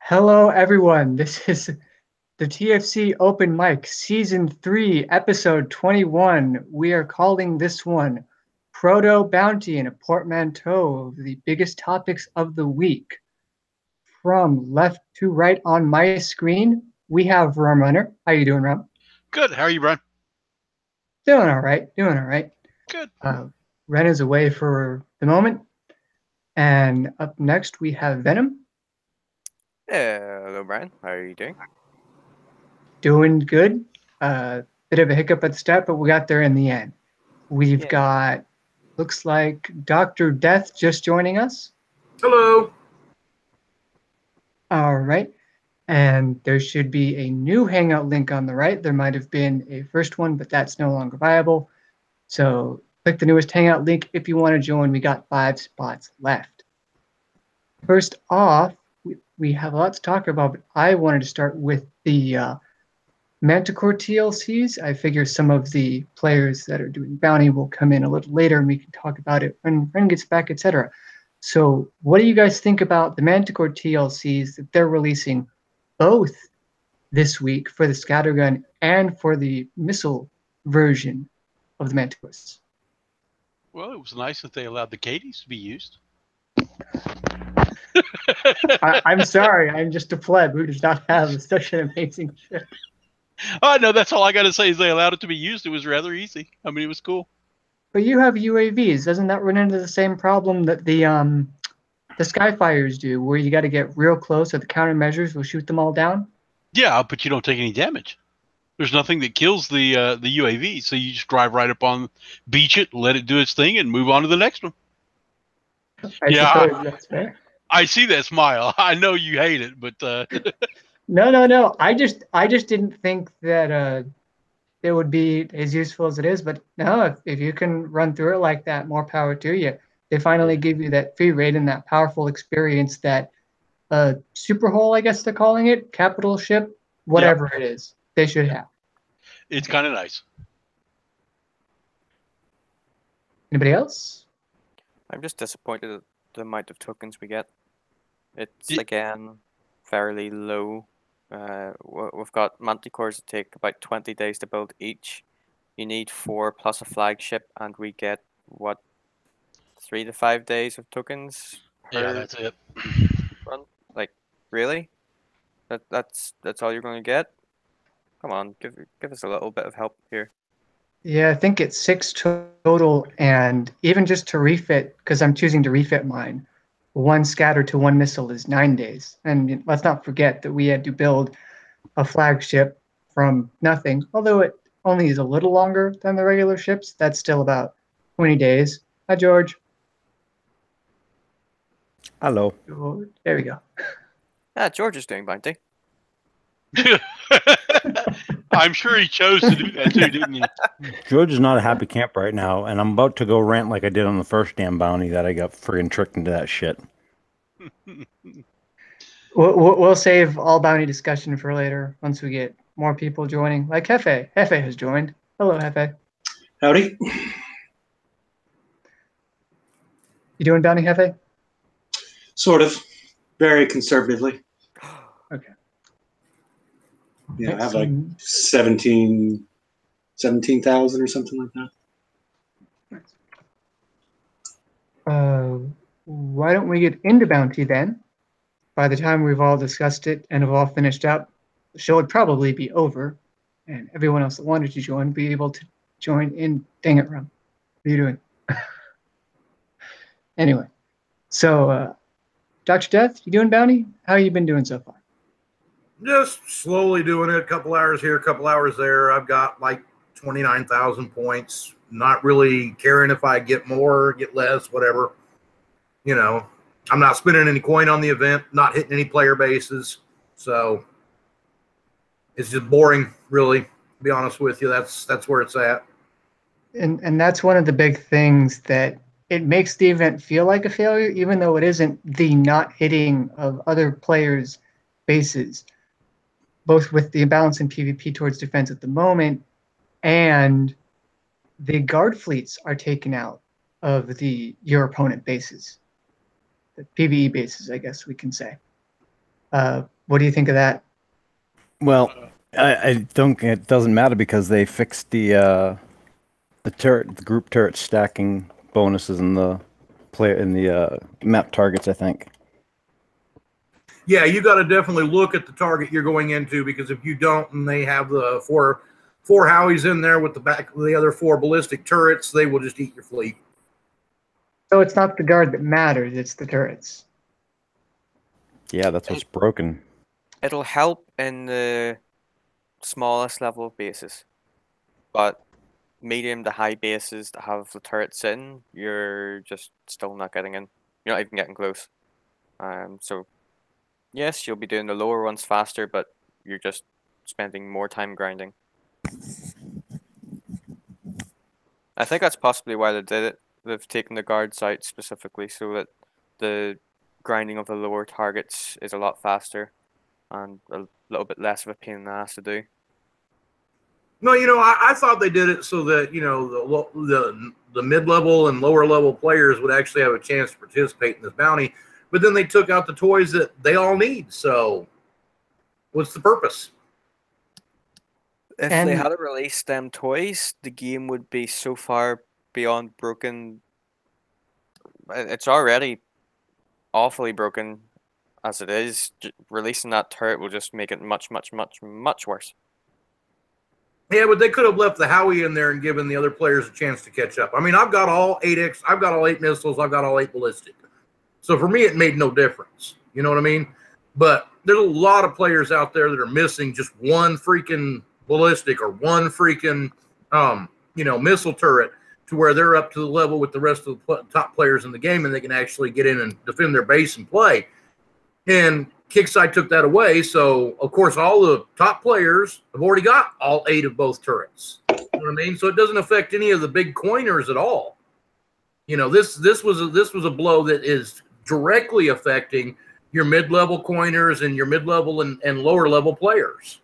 Hello, everyone. This is the TFC Open Mic, Season 3, Episode 21. We are calling this one Proto Bounty and a Portmanteau of the biggest topics of the week. From left to right on my screen, we have Rum Runner. How you doing, Rum? Good. How are you, Brian? Doing all right. Doing all right. Good. Ren is away for the moment. And up next, we have Venom. Hello, Brian. How are you doing? Doing good. Bit of a hiccup at the start, but we got there in the end. We've Yeah. got, looks like Dr. Death just joining us. Hello. All right. And there should be a new Hangout link on the right. There might have been a first one, but that's no longer viable. So click the newest Hangout link if you want to join. We got 5 spots left. First off, we have a lot to talk about, but I wanted to start with the Manticore TLCs. I figure some of the players that are doing bounty will come in a little later and we can talk about it when Ren gets back, etc. So what do you guys think about the Manticore TLCs that they're releasing both this week for the Scattergun and for the missile version of the Manticores? Well, it was nice that they allowed the Cadies to be used. I'm sorry, I'm just a pleb who does not have such an amazing ship. Oh, no, that's all I got to say is they allowed it to be used. It was rather easy. I mean, it was cool. But you have UAVs. Doesn't that run into the same problem that the Skyfires do, where you got to get real close, or the countermeasures will shoot them all down? Yeah, but you don't take any damage. There's nothing that kills the UAV, so you just drive right up on, beach it, let it do its thing, and move on to the next one. I suppose that's fair. I see that smile. I know you hate it, but No. I just didn't think that it would be as useful as it is. But no, if you can run through it like that, more power to you. They finally give you that free rate and that powerful experience that super hull, I guess they're calling it, capital ship, whatever it is, they should have. it's kind of nice. Anybody else? I'm just disappointed at the amount of tokens we get. It's, Ye- again, fairly low. We've got Manticores that take about 20 days to build each. You need 4 plus a flagship, and we get, 3 to 5 days of tokens Yeah, per that's it. run? Like, really? That's all you're going to get? Come on, give us a little bit of help here. Yeah, I think it's 6 total, and even just to refit, because I'm choosing to refit mine, 1 scatter to 1 missile is 9 days. And let's not forget that we had to build a flagship from nothing, although it only is a little longer than the regular ships. That's still about 20 days. Hi, George. Hello. Oh, there we go. George is doing bounty. I'm sure he chose to do that too, didn't he? George is not a happy camp right now, and I'm about to go rant like I did on the first damn bounty that I got friggin' tricked into that shit. We'll save all bounty discussion for later once we get more people joining. Like Hefe. Hefe has joined. Hello, Hefe. Howdy. You doing bounty, Hefe? Sort of. Very conservatively. Okay. Yeah, I have like 17,000 or something like that. Why don't we get into bounty then? By the time we've all discussed it and have all finished up, the show would probably be over, and everyone else that wanted to join be able to join in. Dang it, Rum. What are you doing? Anyway, so Dr. Death, you doing bounty? How you been doing so far? Just slowly doing it. A couple hours here, a couple hours there. I've got like 29,000 points. Not really caring if I get more, get less, whatever. You know, I'm not spending any coin on the event, not hitting any player bases. So it's just boring, really, to be honest with you. That's where it's at. And that's one of the big things that it makes the event feel like a failure, even though it isn't the not hitting of other players' bases, both with the imbalance in PvP towards defense at the moment, and the guard fleets are taken out of your opponent bases, the PvE bases, I guess we can say. What do you think of that? Well, I don't. It doesn't matter because they fixed the turret, the group turret stacking bonuses in the map targets. I think. Yeah, you got to definitely look at the target you're going into, because if you don't, and they have the four Howies in there with the back of the other 4 ballistic turrets, they will just eat your fleet. So it's not the guard that matters; it's the turrets. Yeah, that's what's broken. It'll help in the smallest level of bases, but medium to high bases that have the turrets in, you're just still not getting in. You're not even getting close. So yes, you'll be doing the lower ones faster, but you're just spending more time grinding. I think that's possibly why they did it. They've taken the guards out specifically so that the grinding of the lower targets is a lot faster and a little bit less of a pain in the ass to do. No, I thought they did it so that the mid-level and lower-level players would actually have a chance to participate in this bounty. But then they took out the toys that they all need. So, what's the purpose? If they had released them toys, the game would be so far beyond broken. It's already awfully broken as it is. Releasing that turret will just make it much, much, much, much worse. Yeah, but they could have left the Howie in there and given the other players a chance to catch up. I mean, I've got all 8X, I've got all 8 missiles, I've got all 8 ballistic. So for me, it made no difference. You know what I mean? But there's a lot of players out there that are missing just one freaking ballistic or one freaking, missile turret, to where they're up to the level with the rest of the top players in the game, and they can actually get in and defend their base and play. And Kixeye took that away, so of course all the top players have already got all 8 of both turrets. You know what I mean? So it doesn't affect any of the big coiners at all. This was a blow that is directly affecting your mid-level coiners and your mid-level and lower-level players.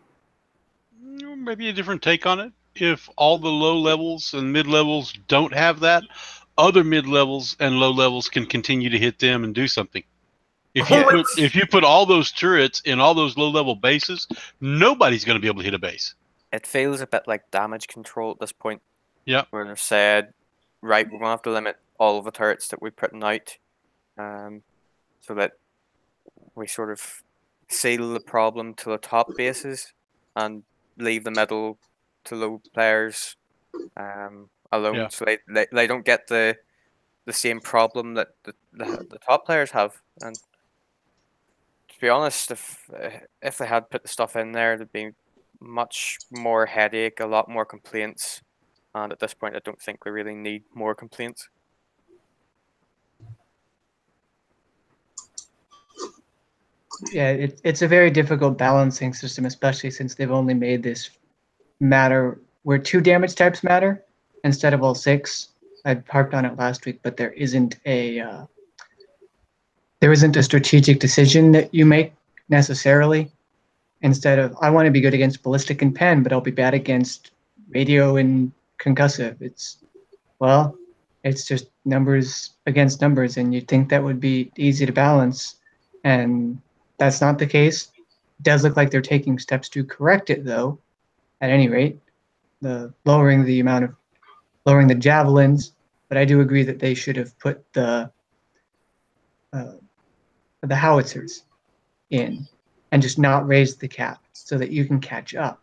Maybe a different take on it. If all the low levels and mid levels don't have that, other mid levels and low levels can continue to hit them and do something. If you put all those turrets in all those low level bases, nobody's going to be able to hit a base. It feels a bit like damage control at this point. Yeah. Where they've said, right, we're going to have to limit all of the turrets that we're putting out, so that we sort of seal the problem to the top bases and leave the middle to low players alone. Yeah. So they don't get the same problem that the top players have. And to be honest, if they had put the stuff in there, there'd be much more headache, a lot more complaints. And at this point, I don't think we really need more complaints. Yeah, it's a very difficult balancing system, especially since they've only made this matter where 2 damage types matter instead of all 6. I harped on it last week, but there isn't a strategic decision that you make necessarily. Instead of, I want to be good against ballistic and pen, but I'll be bad against radio and concussive. It's just numbers against numbers, and you'd think that would be easy to balance, and that's not the case. It does look like they're taking steps to correct it, though. At any rate, lowering the javelins, but I do agree that they should have put the howitzers in and just not raise the cap so that you can catch up,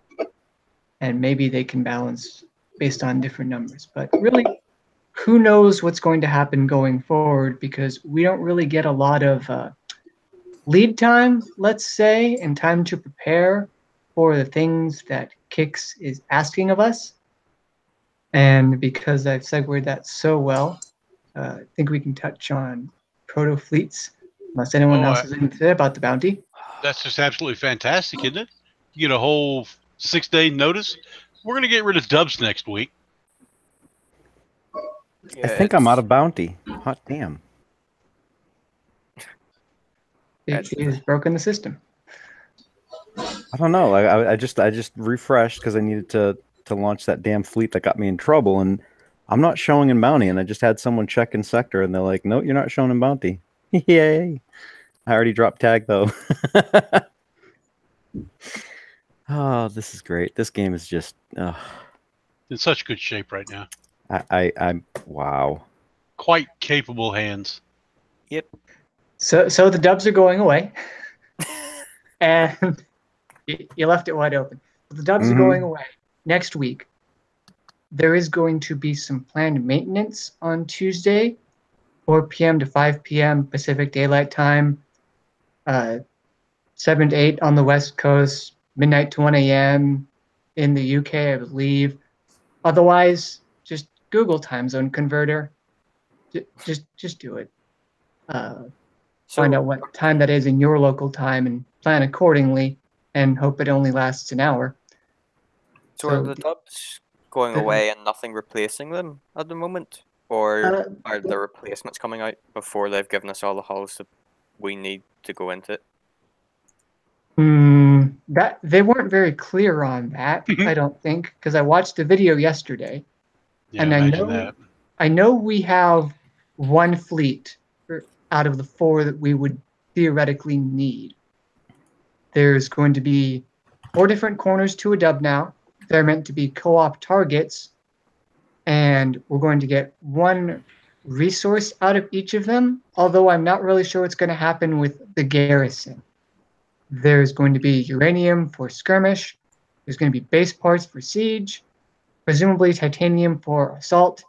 and maybe they can balance based on different numbers. But really, who knows what's going to happen going forward, because we don't really get a lot of lead time, let's say, and time to prepare for the things that Kix is asking of us. And because I've segued that so well, I think we can touch on proto fleets, unless anyone else has anything to say about the bounty. That's just absolutely fantastic, isn't it? You get a whole 6-day notice. We're going to get rid of dubs next week. Yeah, I think I'm out of bounty. Hot damn. It has broken the system. I don't know. I just refreshed because I needed to launch that damn fleet that got me in trouble, and I'm not showing in bounty. And I just had someone check in sector, and they're like, "No, you're not showing in bounty." Yay! I already dropped tag though. Oh, this is great. This game is just. In such good shape right now. I'm wow. Quite capable hands. Yep. So the dubs are going away, and you left it wide open. The dubs are going away next week. There is going to be some planned maintenance on Tuesday, 4 p.m. to 5 p.m. Pacific Daylight Time, 7 to 8 on the West Coast, midnight to 1 a.m. in the UK, I believe. Otherwise, just Google time zone converter. Just do it. Find out what time that is in your local time and plan accordingly, and hope it only lasts an hour. So are the dubs going away and nothing replacing them at the moment? Or are the replacements coming out before they've given us all the hulls that we need to go into it? That they weren't very clear on that, I don't think, because I watched the video yesterday. Yeah, and I know we have one fleet out of the 4 that we would theoretically need. There's going to be 4 different corners to a dub now. They're meant to be co-op targets, and we're going to get 1 resource out of each of them, although I'm not really sure what's going to happen with the garrison. There's going to be uranium for skirmish. There's going to be base parts for siege, presumably titanium for assault,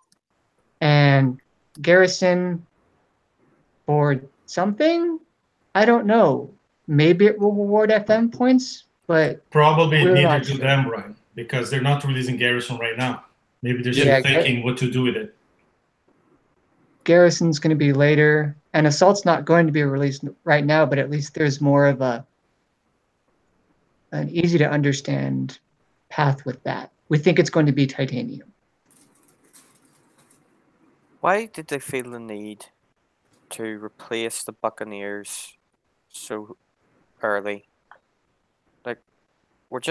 and garrison for something? I don't know. Maybe it will reward FM points, but probably neither do them, right? Because they're not releasing garrison right now. Maybe they're still thinking what to do with it. Garrison's going to be later, and assault's not going to be released right now, but at least there's more of an easy to understand path with that. We think it's going to be titanium. Why did they feel the need to replace the Buccaneers so early? Like, we've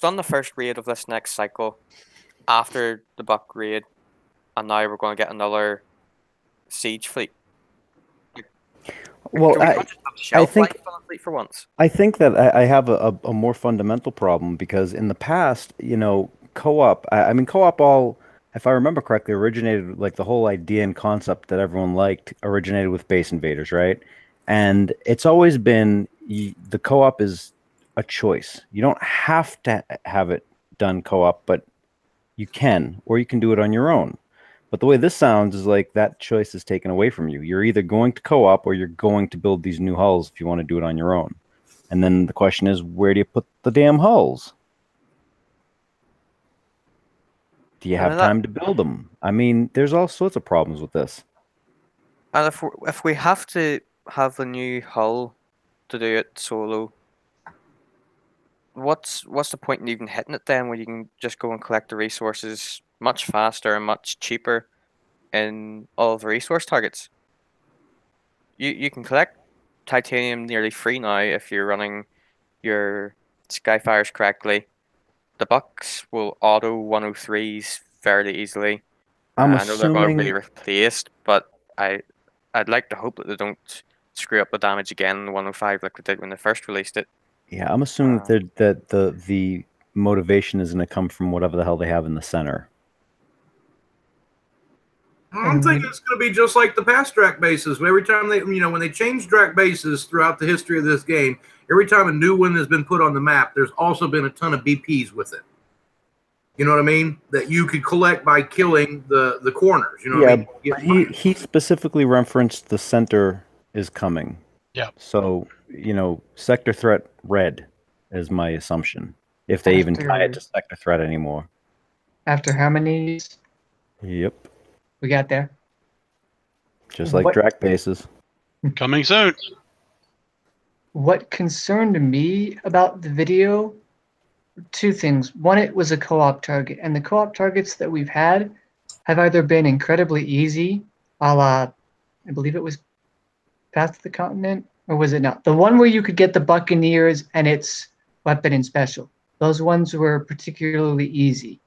done the first raid of this next cycle after the Buck raid, and now we're going to get another siege fleet. Well, I think for once. I think that I have a more fundamental problem, because in the past, co-op. I mean, co-op all, if I remember correctly, originated, like, the whole idea and concept that everyone liked originated with Base Invaders, right? And it's always been the co-op is a choice. You don't have to have it done co-op, but you can, or you can do it on your own. But the way this sounds is like that choice is taken away from you. You're either going to co-op or you're going to build these new hulls if you want to do it on your own. And then the question is, where do you put the damn hulls? Do you have time to build them? I mean, there's all sorts of problems with this. And if we have to have a new hull to do it solo, what's the point in even hitting it then, when you can just go and collect the resources much faster and much cheaper in all of the resource targets? You can collect titanium nearly free now if you're running your Skyfires correctly. The Bucks will auto 103s fairly easily. I know they're going to be replaced, but I'd like to hope that they don't screw up the damage again in the 105 like they did when they first released it. Yeah, I'm assuming that the motivation is going to come from whatever the hell they have in the center. I'm thinking it's going to be just like the past Drac bases. Every time when they change Drac bases throughout the history of this game, every time a new one has been put on the map, there's also been a ton of BPs with it. You know what I mean? That you could collect by killing the corners. You know what I mean? He specifically referenced the center is coming. Yeah. So, sector threat red is my assumption. If they even tie it to sector threat anymore. After how many years? Yep. We got there. Just like Drac bases. Coming soon. What concerned me about the video, 2 things. One, it was a co-op target, and the co-op targets that we've had have either been incredibly easy, a la, I believe it was Path to the Continent, or was it not? The one where you could get the Buccaneers and its weapon and special. Those ones were particularly easy.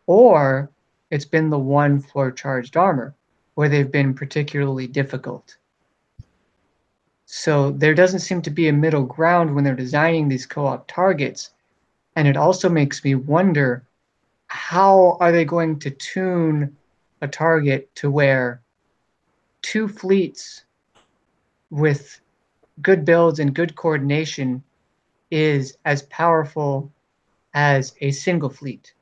Or it's been the one for charged armor, where they've been particularly difficult. So there doesn't seem to be a middle ground when they're designing these co-op targets. And it also makes me wonder, how are they going to tune a target to where 2 fleets with good builds and good coordination is as powerful as a single fleet?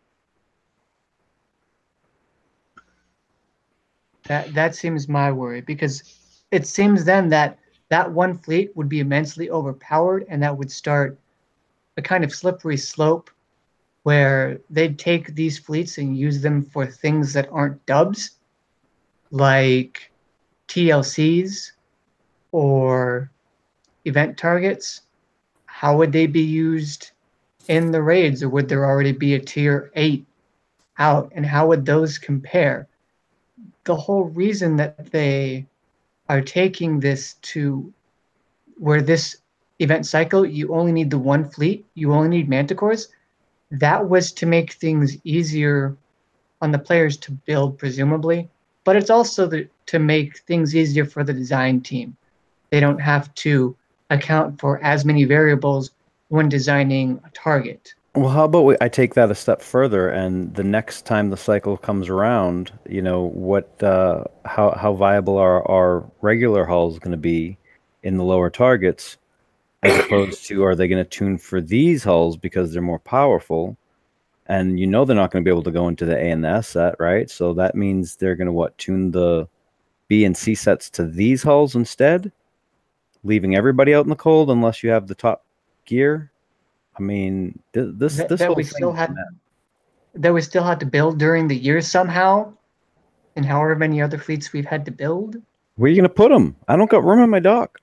That seems my worry, because it seems then that that one fleet would be immensely overpowered, and that would start a kind of slippery slope where they'd take these fleets and use them for things that aren't dubs, like TLCs or event targets. How would they be used in the raids, or would there already be a tier 8 out, and how would those compare? The whole reason that they are taking this to where this event cycle, you only need the one fleet, you only need manticores, that was to make things easier on the players to build, presumably, but it's also to make things easier for the design team. They don't have to account for as many variables when designing a target. Well, how about I take that a step further, and the next time the cycle comes around, you know, what, how viable are our regular hulls going to be in the lower targets, as opposed to, are they going to tune for these hulls because they're more powerful, and you know they're not going to be able to go into the A and the S set, right? So that means they're going to tune the B and C sets to these hulls instead, leaving everybody out in the cold unless you have the top gear. I mean, this that whole we thing still had that we still had to build during the year somehow, and however many other fleets we've had to build. Where are you going to put them? I don't got room in my dock.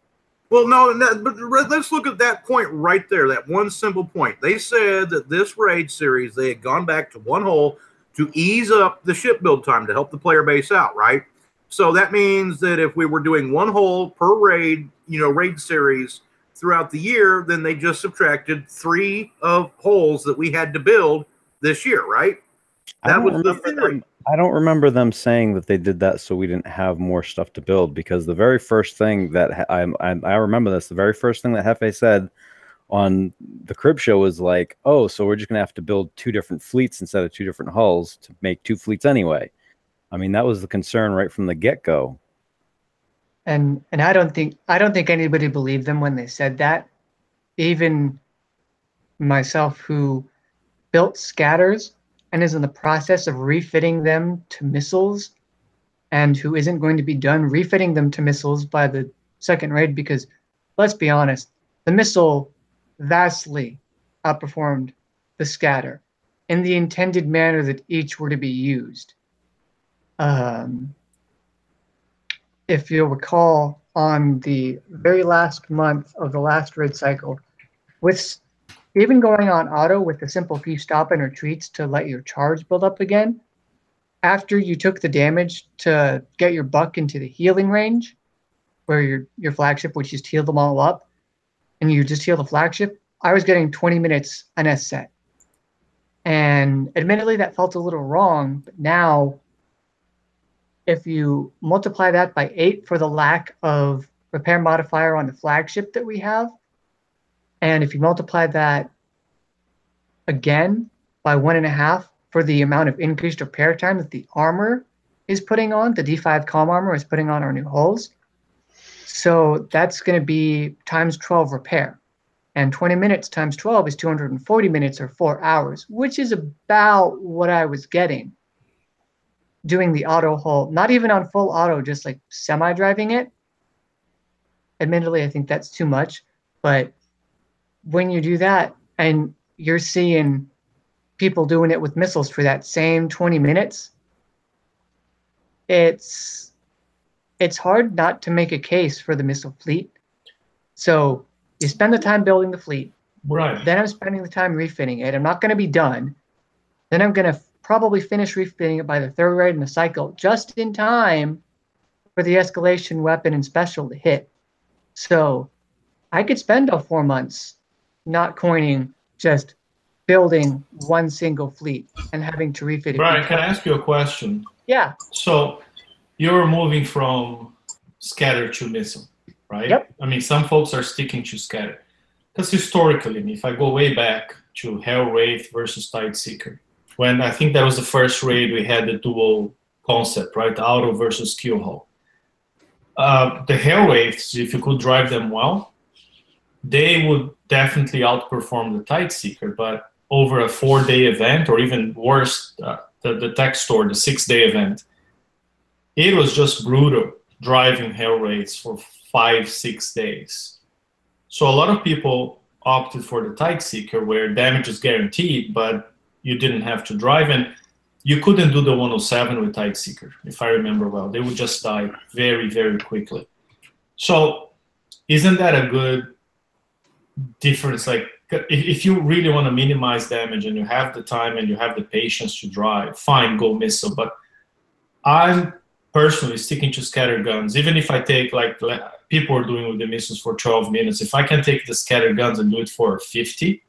Well, no, but let's look at that point right there, that one simple point. They said that this raid series, they had gone back to one hull to ease up the ship build time to help the player base out, right? So that means that if we were doing one hull per raid, raid series throughout the year, then they just subtracted 3 of hulls that we had to build this year, right? That was the theory. I don't remember them saying that they did that so we didn't have more stuff to build, because the very first thing that I remember this, the very first thing that Hefe said on the crib show was like, oh, so we're just going to have to build 2 different fleets instead of 2 different hulls to make 2 fleets anyway. I mean, that was the concern right from the get-go. And I don't think anybody believed them when they said that. Even myself, who built scatters and is in the process of refitting them to missiles, and who isn't going to be done refitting them to missiles by the second raid, because let's be honest, the missile vastly outperformed the scatter in the intended manner that each were to be used. If you'll recall, on the very last month of the last raid cycle, with even going on auto with the simple few stop and retreats to let your charge build up again, after you took the damage to get your buck into the healing range, where your flagship would just heal them all up, and you just heal the flagship, I was getting 20 minutes an S set. And admittedly, that felt a little wrong, but now, if you multiply that by 8 for the lack of repair modifier on the flagship that we have, and if you multiply that again by 1.5 for the amount of increased repair time that the armor is putting on, the D5 comm armor is putting on our new hulls, so that's going to be times 12 repair. And 20 minutes times 12 is 240 minutes, or 4 hours, which is about what I was getting doing the auto hull, not even on full auto, just like semi-driving it. Admittedly, I think that's too much, but when you do that and you're seeing people doing it with missiles for that same 20 minutes, it's hard not to make a case for the missile fleet. So you spend the time building the fleet, right? Then I'm spending the time refitting it. I'm not going to be done. Then I'm going to probably finish refitting it by the 3rd raid in the cycle, just in time for the escalation weapon and special to hit. So I could spend all 4 months not coining, just building one single fleet and having to refit it. Brian, can I ask you a question? Yeah. So you're moving from scatter to missile, right? Yep. I mean, some folks are sticking to scatter. Because historically, if I go way back to Hell Wraith versus Tideseeker, when I think that was the first raid we had the dual concept, right? Auto versus kill hull. The Hell Wraiths, if you could drive them well, they would definitely outperform the Tideseeker, but over a 4-day event, or even worse, the tech store, the 6-day event, it was just brutal driving Hell Wraiths for 5-6 days. So a lot of people opted for the Tideseeker, where damage is guaranteed, but you didn't have to drive, and you couldn't do the 107 with Tideseeker, if I remember well. They would just die very, very quickly. So isn't that a good difference? Like, if you really want to minimize damage and you have the time and you have the patience to drive, fine, go missile. But I'm personally sticking to scatter guns, even if I take, like people are doing with the missiles, for 12 minutes. If I can take the scatter guns and do it for 50,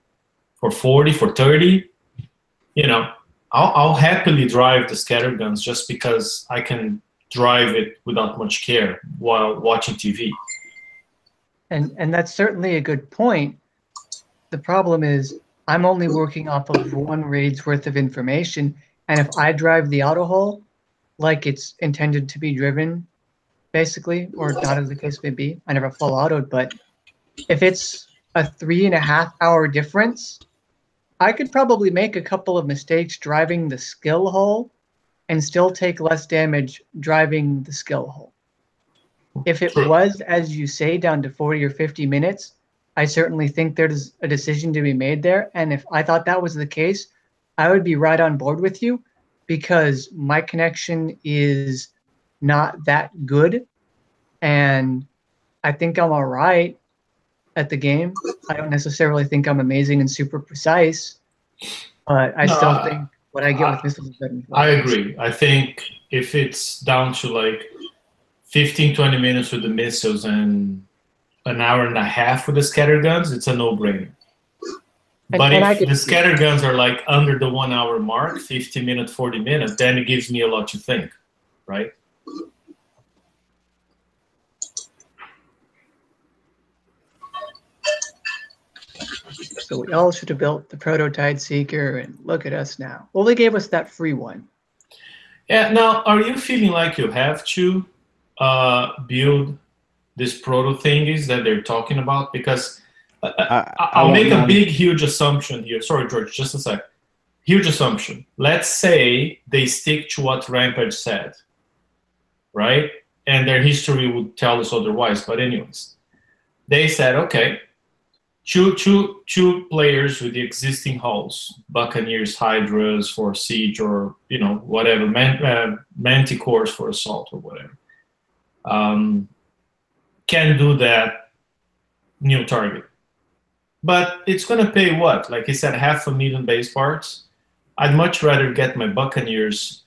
for 40, for 30, you know, I'll happily drive the scatter guns just because I can drive it without much care while watching TV. And that's certainly a good point. The problem is I'm only working off of one raid's worth of information, and if I drive the auto hull like it's intended to be driven, basically, or not as the case may be, I never full autoed, but if it's a 3.5 hour difference, I could probably make a couple of mistakes driving the skill hull and still take less damage driving the skill hull. If it was, as you say, down to 40 or 50 minutes, I certainly think there's a decision to be made there. And if I thought that was the case, I would be right on board with you, because my connection is not that good. And I think I'm all right at the game. I don't necessarily think I'm amazing and super precise, but I still think what I get with missiles is better. I agree. I think if it's down to like 15, 20 minutes with the missiles and an hour and a half with the scatter guns, it's a no-brainer. But if the scatter guns are like under the 1 hour mark, 50 minutes, 40 minutes, then it gives me a lot to think, right? So we all should have built the Proto-Tideseeker, and look at us now. Well, they gave us that free one. Yeah, now, are you feeling like you have to build these proto thingies that they're talking about? Because I'll make a big, huge assumption here. Sorry, George, just a sec. Huge assumption. Let's say they stick to what Rampage said, right? And their history would tell us otherwise. But anyways, they said, okay, two players with the existing hulls, Buccaneers, Hydras for Siege, or, you know, whatever, Manticores for Assault or whatever, can do that new target. But it's going to pay what? Like he said, 500,000 base parts. I'd much rather get my Buccaneers,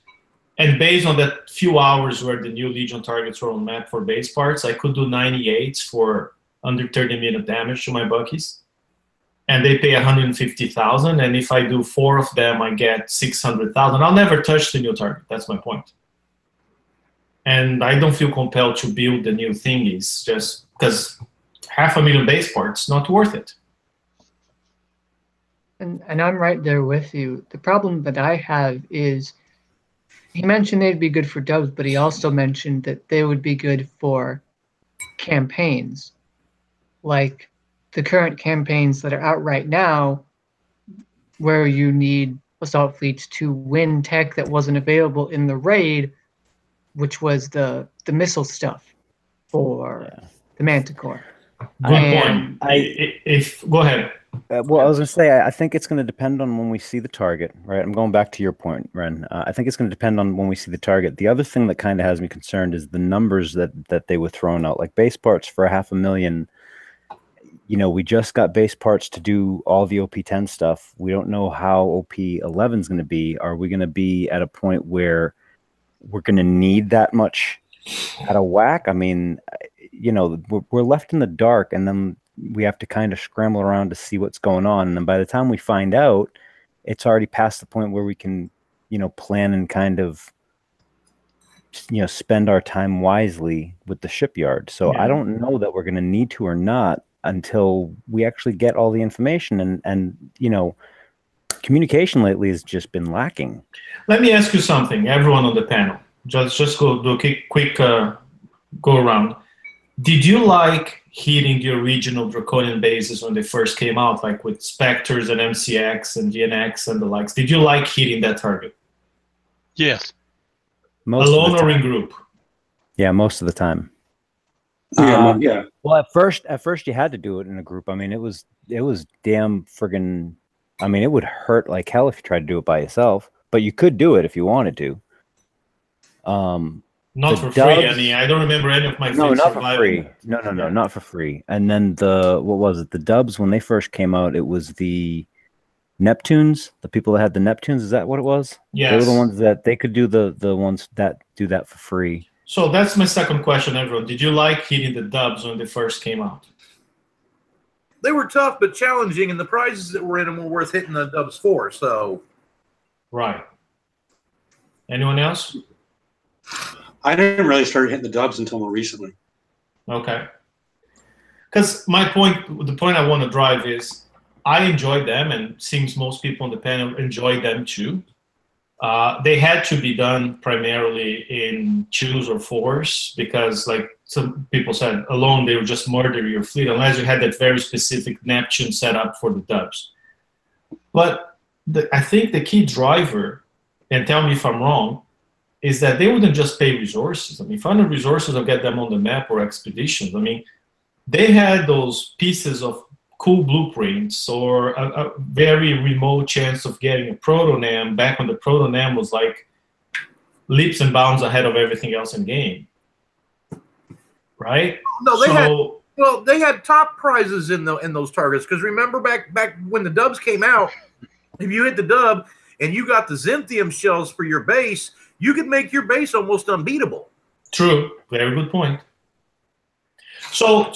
and based on that few hours where the new Legion targets were on map for base parts, I could do 98s for under 30-minute damage to my Buckies, and they pay 150,000. And if I do 4 of them, I get 600,000. I'll never touch the new target. That's my point. And I don't feel compelled to build the new thingies just because 500,000 base parts not worth it. And I'm right there with you. The problem that I have is he mentioned they'd be good for dubs, but he also mentioned that they would be good for campaigns. Like the current campaigns that are out right now, where you need assault fleets to win tech that wasn't available in the raid, which was the missile stuff for the Manticore. Good point. Go ahead. Well, I was going to say, I think it's going to depend on when we see the target, right? I'm going back to your point, Ren. I think it's going to depend on when we see the target. The other thing that kind of has me concerned is the numbers that they were throwing out, like base parts for 500,000. You know, we just got base parts to do all the OP10 stuff. We don't know how OP11 is going to be. Are we going to be at a point where we're going to need that much out of whack? I mean, you know, we're left in the dark, and then we have to kind of scramble around to see what's going on. And then by the time we find out, it's already past the point where we can, you know, plan and kind of spend our time wisely with the shipyard. So Yeah. I don't know that we're going to need to or not until we actually get all the information. And communication lately has just been lacking. Let me ask you something, everyone on the panel. Just go do a quick go around. Did you like hitting the original Draconian bases when they first came out, like with Spectres and MCX and GNX and the likes? Did you like hitting that target? Yes. Alone or in group? Yeah, most of the time. Yeah. Well, at first you had to do it in a group. I mean, it was damn friggin'. I mean, it would hurt like hell if you tried to do it by yourself, but you could do it if you wanted to. Not for free. I mean, I don't remember any of my No, fleets not for surviving. free. No, not for free. And then what was it? The dubs, when they first came out, it was the Neptunes, the people that had the Neptunes. Is that what it was? Yes. They were the ones that they could do the ones that do that for free. So that's my second question, everyone. Did you like hitting the dubs when they first came out? They were tough but challenging, and the prizes that were in them were worth hitting the dubs for. So, Right. Anyone else? I didn't really start hitting the dubs until more recently. Okay. Because the point I want to drive is I enjoyed them, and seems most people on the panel enjoyed them too. They had to be done primarily in 2s or 4s because, like some people said, alone they would just murder your fleet unless you had that very specific Neptune set up for the dubs. But I think the key driver, and tell me if I'm wrong, is that they wouldn't just pay resources. I mean, find the resources or get them on the map or expeditions. I mean, they had those pieces of cool blueprints or a very remote chance of getting a proto-nam back when the proto-nam was like leaps and bounds ahead of everything else in game. Right? No, they had top prizes in those targets, because remember back when the dubs came out, if you hit the dub and you got the Xinthium shells for your base, you could make your base almost unbeatable. True. Very good point. So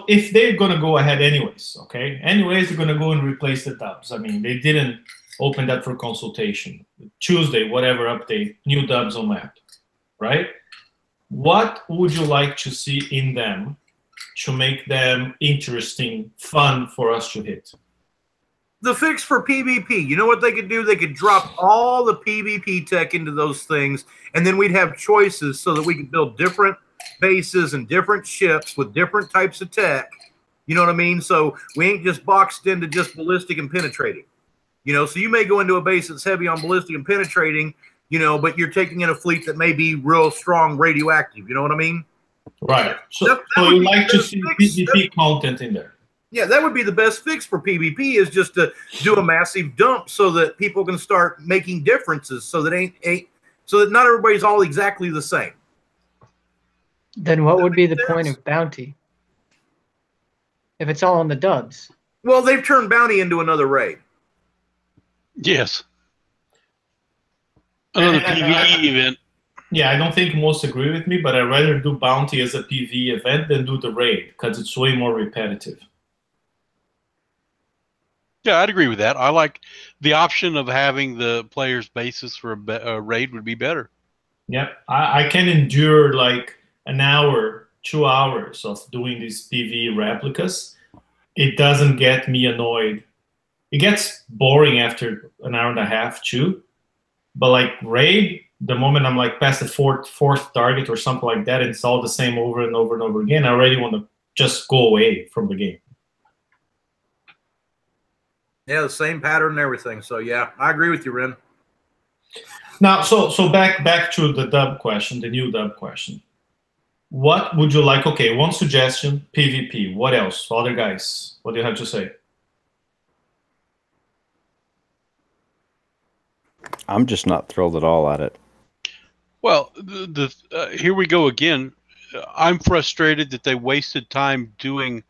if they're gonna go ahead anyways, okay? Anyways, they're gonna go and replace the dubs. I mean, they didn't open that for consultation. Tuesday, whatever update, new dubs on map, right? What would you like to see in them to make them interesting, fun for us to hit? The fix for PvP. You know what they could do? They could drop all the PvP tech into those things, and then we'd have choices so that we could build different bases and different ships with different types of tech. You know what I mean? So we ain't just boxed into just ballistic and penetrating. So you may go into a base that's heavy on ballistic and penetrating, but you're taking in a fleet that may be real strong radioactive. You know what I mean? Right. So you like to see PvP content in there? Yeah, that would be the best fix for PvP, is just to do a massive dump so that people can start making differences, so that not everybody's all exactly the same. Then what would be the point of bounty if it's all on the dubs? Well, they've turned bounty into another raid. Yes. Another PvE event. Yeah, I don't think most agree with me, but I'd rather do bounty as a PvE event than do the raid because it's way more repetitive. Yeah, I'd agree with that. I like the option of having the player's basis for a raid would be better. Yep, I can endure like an hour, 2 hours of doing these PvE replicas. It doesn't get me annoyed. It gets boring after an hour and a half too. But like raid, the moment I'm like past the fourth target or something like that, and it's all the same over and over and over again, I already want to just go away from the game. Yeah, the same pattern and everything. So yeah, I agree with you, Ren. Now, so back to the dub question, the new dub question. What would you like? Okay, one suggestion, PvP. What else? Other guys, what do you have to say? I'm just not thrilled at all at it. Well, here we go again. I'm frustrated that they wasted time doing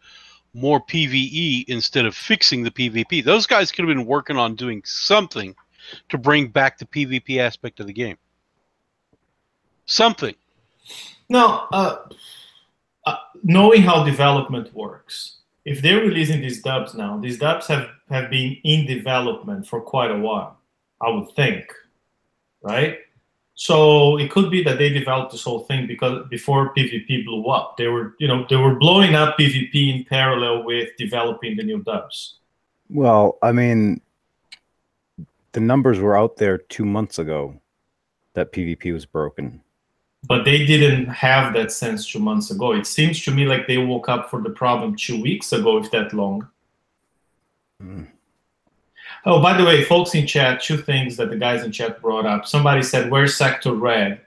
more PvE instead of fixing the PvP. Those guys could have been working on doing something to bring back the PvP aspect of the game. Something. No, knowing how development works, if they're releasing these dubs now, these dubs have been in development for quite a while, I would think, right? So it could be that they developed this whole thing because before PvP blew up, they were blowing up PvP in parallel with developing the new dubs. Well, I mean, the numbers were out there 2 months ago that PvP was broken. But they didn't have that sense 2 months ago. It seems to me like they woke up for the problem 2 weeks ago, if that long. Mm. Oh, by the way, folks in chat, 2 things that the guys in chat brought up. Somebody said, where's Sector Red?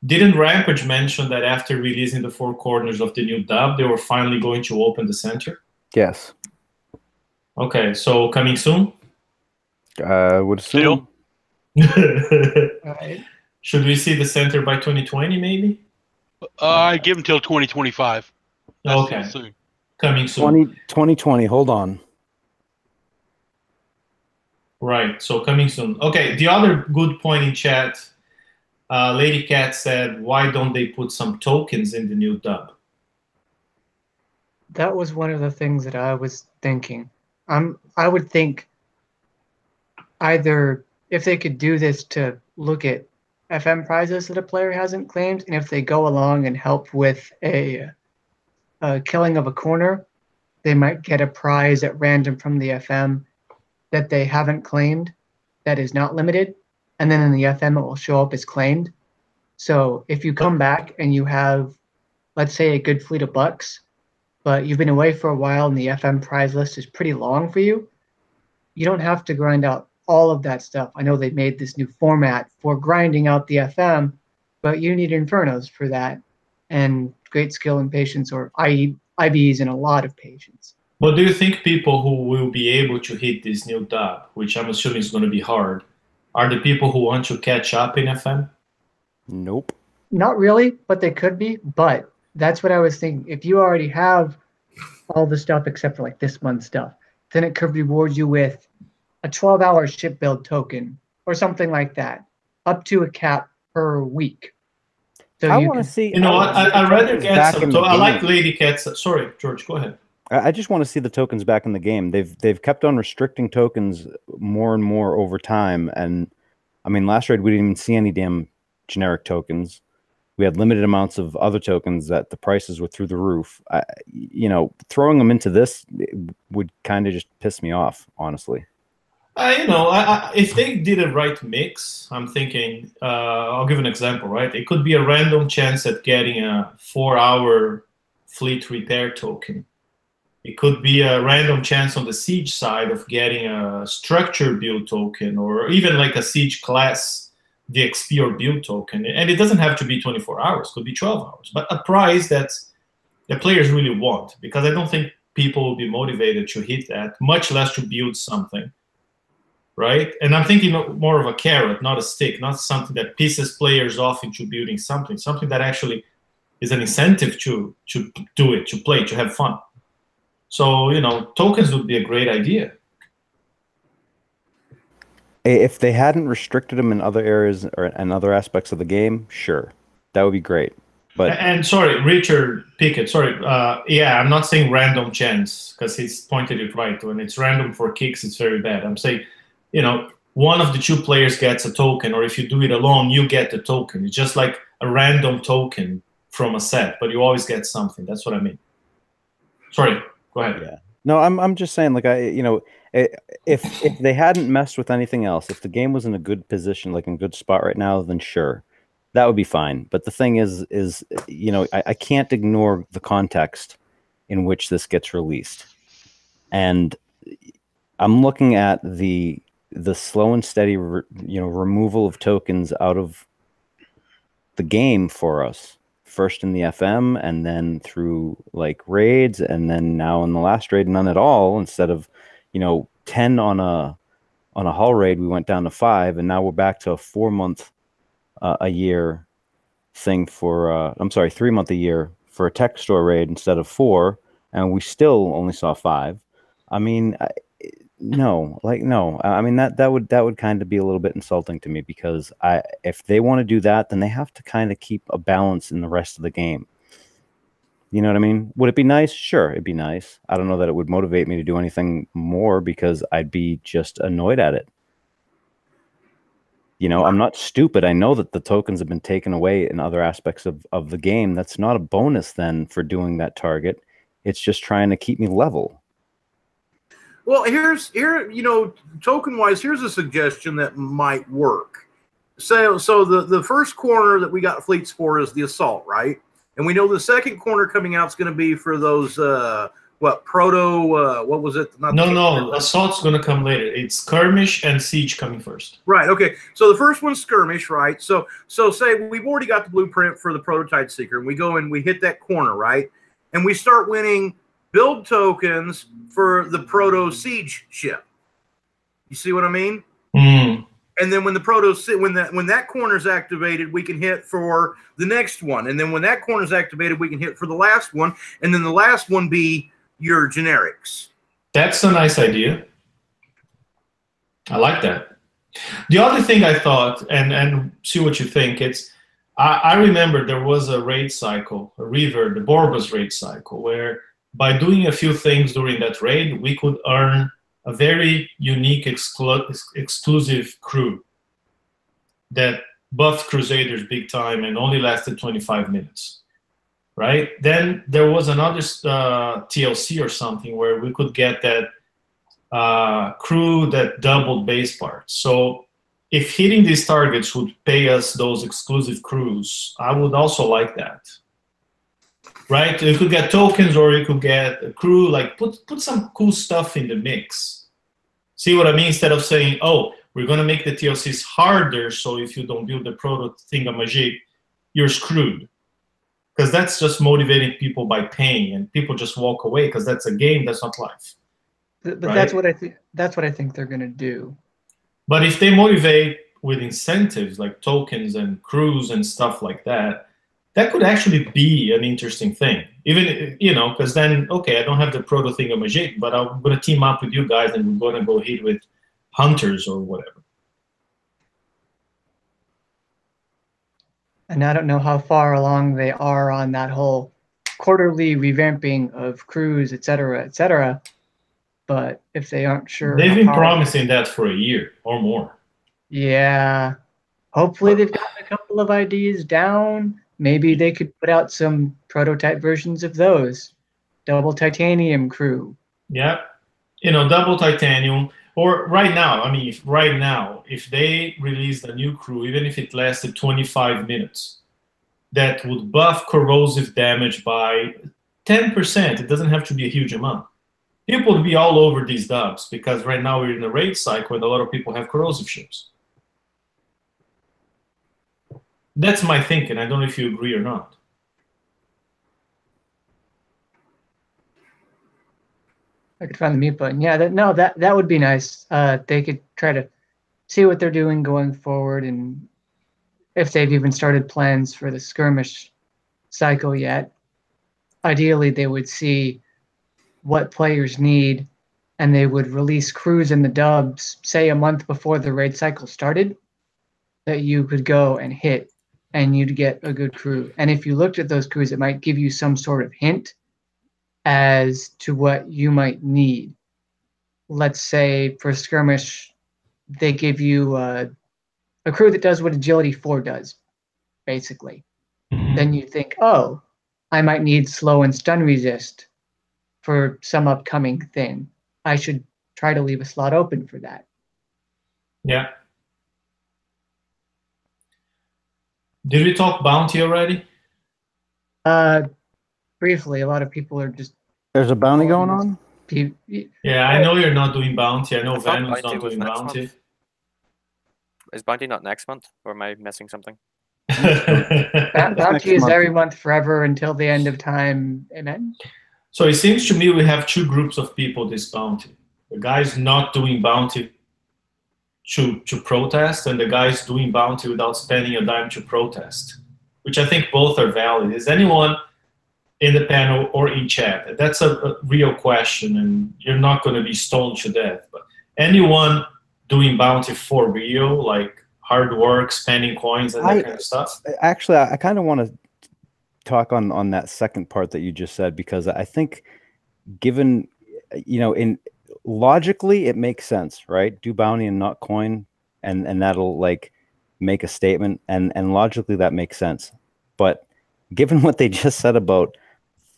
Didn't Rampage mention that after releasing the 4 corners of the new dub, they were finally going to open the center? Yes. Okay, so coming soon? I would assume. Right. Should we see the center by 2020, maybe? I give them till 2025. That's Okay. still soon. Coming soon. 2020, hold on. Right, so coming soon. Okay, the other good point in chat, Lady Cat said, why don't they put some tokens in the new dub? That was one of the things that I was thinking. I would think either if they could do this to look at FM prizes that a player hasn't claimed, and if they go along and help with a killing of a corner, they might get a prize at random from the FM that they haven't claimed that is not limited, and then in the FM it will show up as claimed. So if you come back and you have, let's say, a good fleet of bucks, but you've been away for a while and the FM prize list is pretty long for you, you don't have to grind out all of that stuff. I know they made this new format for grinding out the FM, but you need Infernos for that, and great skill and patience, or IBs and a lot of patience. But do you think people who will be able to hit this new dub, which I'm assuming is going to be hard, are the people who want to catch up in FM? Nope. Not really, but they could be. But that's what I was thinking. If you already have all the stuff except for like this month's stuff, then it could reward you with a 12-hour ship build token or something like that, up to a cap per week. So I you want to can see. You know what? I'd rather get back some. in So the I like game. Lady Cats. Sorry, George, go ahead. I just want to see the tokens back in the game. They've kept on restricting tokens more and more over time. And I mean, last raid we didn't even see any damn generic tokens. We had limited amounts of other tokens that the prices were through the roof. Throwing them into this would kind of just piss me off, honestly. If they did a right mix, I'm thinking, I'll give an example, right? It could be a random chance at getting a 4-hour fleet repair token. It could be a random chance on the siege side of getting a structure build token, or even like a siege class DXP or build token. And it doesn't have to be 24 hours, it could be 12 hours, but a prize that the players really want, because I don't think people will be motivated to hit that, much less to build something. Right? And I'm thinking more of a carrot, not a stick, not something that pisses players off into building something that actually is an incentive to do it, to play, to have fun. So, tokens would be a great idea. If they hadn't restricted them in other areas or in other aspects of the game, sure, that would be great. But and sorry, Richard Pickett, sorry, yeah, I'm not saying random chance, because he's pointed it right. When it's random for kicks, it's very bad. I'm saying, one of the 2 players gets a token, or if you do it alone, you get the token. It's just like a random token from a set, but you always get something. That's what I mean. Sorry, go ahead. Yeah. No, I'm just saying, like, if they hadn't messed with anything else, if the game was in a good position, like in a good spot right now, then sure, that would be fine. But the thing is I can't ignore the context in which this gets released, and I'm looking at the slow and steady removal of tokens out of the game for us, first in the FM and then through like raids, and then now in the last raid none at all. Instead of 10 on a hull raid, we went down to 5, and now we're back to a 4-month a year thing for 3-month a year for a tech store raid instead of 4, and we still only saw 5. I mean, no. I mean, that would kind of be a little bit insulting to me, because if they want to do that, then they have to kind of keep a balance in the rest of the game. You know what I mean? Would it be nice? Sure, it'd be nice. I don't know that it would motivate me to do anything more, because I'd be just annoyed at it. I'm not stupid. I know that the tokens have been taken away in other aspects of the game. That's not a bonus then for doing that target. It's just trying to keep me level. Well, token wise, here's a suggestion that might work. So the first corner that we got fleets for is the assault, right? And we know the second corner coming out is going to be for those what was it? No, assault's going to come later. It's skirmish and siege coming first. Right. Okay. So the first one's skirmish, right? So say we've already got the blueprint for the prototype seeker, and we go and we hit that corner, right? And we start winning build tokens for the proto siege ship. You see what I mean? Mm. And then when the when that corner's activated, we can hit for the next one. And then when that corner's activated, we can hit for the last one. And then the last one be your generics. That's a nice idea. I like that. The other thing I thought, and see what you think, I remember there was a raid cycle, the Borbas raid cycle, where by doing a few things during that raid, we could earn a very unique exclusive crew that buffed Crusaders big time and only lasted 25 minutes, right? Then there was another TLC or something where we could get that crew that doubled base parts. So if hitting these targets would pay us those exclusive crews, I would also like that. Right? You could get tokens or you could get a crew, like put some cool stuff in the mix. See what I mean? Instead of saying, oh, we're going to make the TLCs harder, so if you don't build the proto thingamajig, you're screwed. Because that's just motivating people by paying, and people just walk away because that's a game, that's not life. But right? That's what I think they're going to do. But if they motivate with incentives like tokens and crews and stuff like that, that could actually be an interesting thing. Even, because then, okay, I don't have the proto thingamajig, but I'm going to team up with you guys and we're going to go hit with hunters or whatever. And I don't know how far along they are on that whole quarterly revamping of crews, et cetera, but if they aren't sure... They've been promising that for a year or more. Yeah. Hopefully they've gotten a couple of ideas down. Maybe they could put out some prototype versions of those. Double titanium crew. Yeah. Double titanium. Or right now, if they released a new crew, even if it lasted 25 minutes, that would buff corrosive damage by 10%. It doesn't have to be a huge amount. People would be all over these dubs because right now we're in a raid cycle and a lot of people have corrosive ships. That's my thinking. I don't know if you agree or not. I could find the mute button. Yeah, that would be nice. They could try to see what they're doing going forward, and if they've even started plans for the skirmish cycle yet. Ideally, they would see what players need, and they would release crews in the dubs, say a month before the raid cycle started, that you could go and hit, and you'd get a good crew. And if you looked at those crews, it might give you some sort of hint as to what you might need. Let's say for skirmish, they give you a crew that does what Agility 4 does, basically. Mm-hmm. Then you think, oh, I might need slow and stun resist for some upcoming thing. I should try to leave a slot open for that. Yeah. Did we talk bounty already? Briefly, a lot of people are just... There's a bounty going on? Yeah, I know you're not doing bounty. I know Venom's not doing next bounty. month. Is bounty not next month? Or am I missing something? Bounty is every month forever until the end of time. Amen? So it seems to me we have two groups of people this bounty. The guys not doing bounty to protest, and the guys doing bounty without spending a dime to protest, which I think both are valid. Is anyone in the panel or in chat? That's a real question, and you're not going to be stoned to death. But anyone doing bounty for real, like hard work, spending coins, and that kind of stuff? Actually, I kind of want to talk on that second part that you just said, because I think given, logically it makes sense, right? Do bounty and not coin, and that'll, like, make a statement, and logically that makes sense. But given what they just said about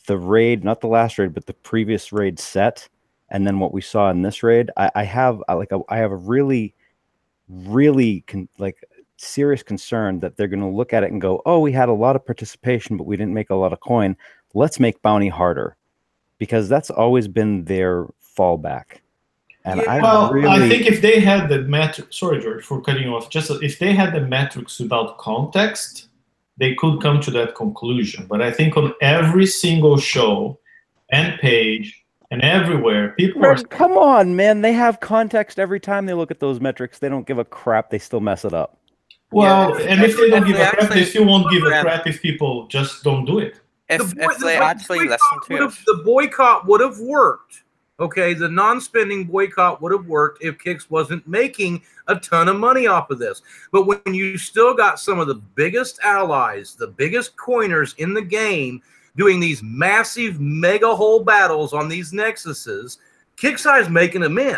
the raid, not the last raid, but the previous raid set, and then what we saw in this raid, I have a really serious concern that they're going to look at it and go, oh, we had a lot of participation, but we didn't make a lot of coin. Let's make bounty harder, because that's always been their fallback. And I think if they had the metric, sorry George for cutting you off, just if they had the metrics without context, they could come to that conclusion. But I think on every single show and page and everywhere, people are... Come on, man. They have context every time they look at those metrics. They don't give a crap. They still mess it up. Well, and if they don't give a crap, they still won't give a crap if people just don't do it. If they actually listen to it. The boycott would have worked. Okay, the non-spending boycott would have worked if Kix wasn't making a ton of money off of this. But when you still got some of the biggest allies, the biggest coiners in the game, doing these massive mega hole battles on these nexuses, Kixeye's making them in.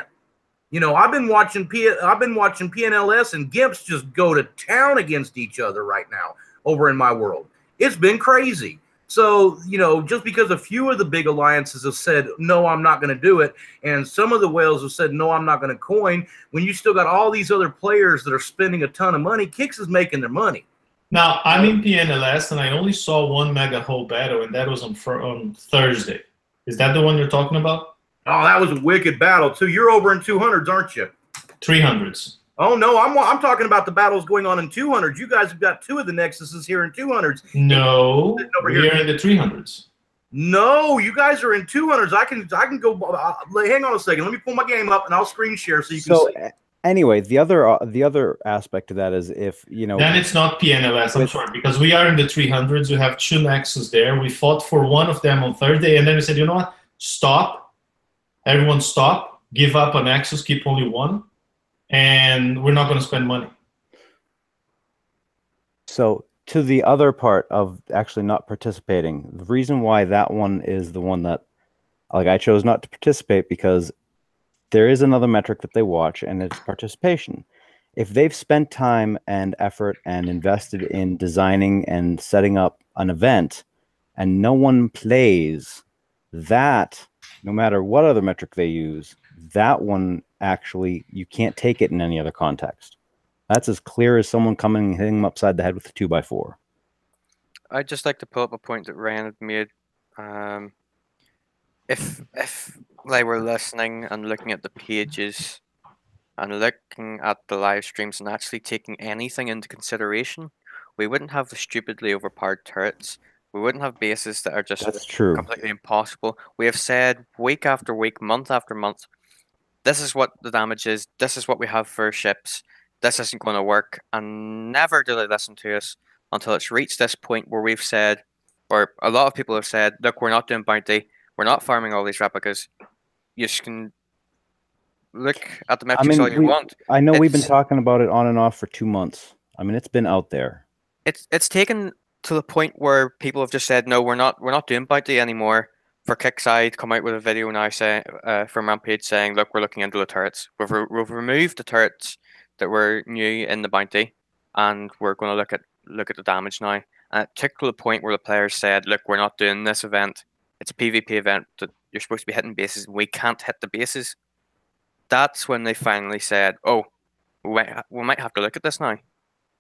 You know, I've been watching PNLS and Gimps just go to town against each other right now over in my world. It's been crazy. So, you know, just because a few of the big alliances have said, no, I'm not going to do it, and some of the whales have said, no, I'm not going to coin, when you still got all these other players that are spending a ton of money, Kix is making their money. Now, I'm in PNLS, and I only saw one mega hole battle, and that was on Thursday. Is that the one you're talking about? Oh, that was a wicked battle, too. You're over in 200s, aren't you? 300s. Oh, no, I'm talking about the battles going on in 200s. You guys have got two of the nexuses here in 200s. No, we're in the 300s. No, you guys are in 200s. I can go. Hang on a second. Let me pull my game up, and I'll screen share so you can see. Anyway, the other aspect of that is if, you know... Then it's not PNLS, I'm sorry, because we are in the 300s. We have two nexus there. We fought for one of them on Thursday, and then we said, you know what? Stop. Everyone stop. Give up a nexus. Keep only one. And we're not going to spend money. So to the other part of actually not participating, the reason why that one is the one that, like, I chose not to participate, because there is another metric that they watch, and it's participation. If they've spent time and effort and invested in designing and setting up an event, and no one plays, that, no matter what other metric they use, that one actually, you can't take it in any other context. That's as clear as someone coming and hitting them upside the head with a 2x4. I'd just like to pull up a point that Ryan had made. If they were listening and looking at the pages and looking at the live streams and actually taking anything into consideration, we wouldn't have the stupidly overpowered turrets. We wouldn't have bases that are just completely impossible. We have said week after week, month after month, this is what the damage is. This is what we have for ships. This isn't going to work. And never do they listen to us until it's reached this point where we've said, or a lot of people have said, look, we're not doing bounty. We're not farming all these replicas. You just can look at the metrics all you want. I know we've been talking about it on and off for 2 months. I mean, it's been out there. It's taken to the point where people have just said, no, we're not doing bounty anymore. For Kixeye to come out with a video now from Rampage saying, look, we're looking into the turrets. We've removed the turrets that were new in the bounty, and we're going to look at the damage now. And it took to the point where the players said, look, we're not doing this event. It's a PvP event that you're supposed to be hitting bases, and we can't hit the bases. That's when they finally said, oh, we might have to look at this now.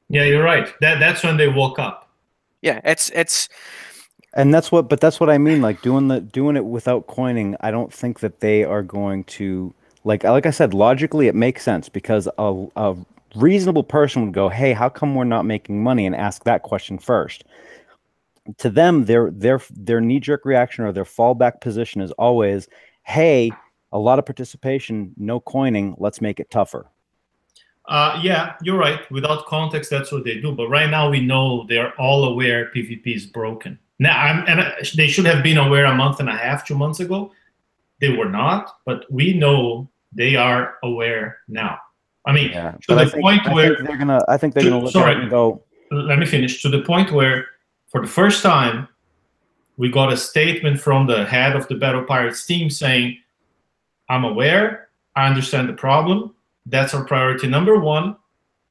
Yeah, you're right. That's when they woke up. Yeah, it's. And that's what I mean. Like doing it without coining, I don't think that they are going to, like I said, logically it makes sense, because a reasonable person would go, hey, how come we're not making money, and ask that question first. To them, their knee-jerk reaction or their fallback position is always, hey, a lot of participation, no coining, let's make it tougher. Yeah, you're right. Without context, that's what they do. But right now, we know they're all aware PvP is broken. Now, they should have been aware a month and a half, 2 months ago. They were not, but we know they are aware now. I mean, yeah, to the point where I think they're gonna look at it and go. Let me finish. To the point where, for the first time, we got a statement from the head of the Battle Pirates team saying, "I'm aware. I understand the problem. That's our priority number one.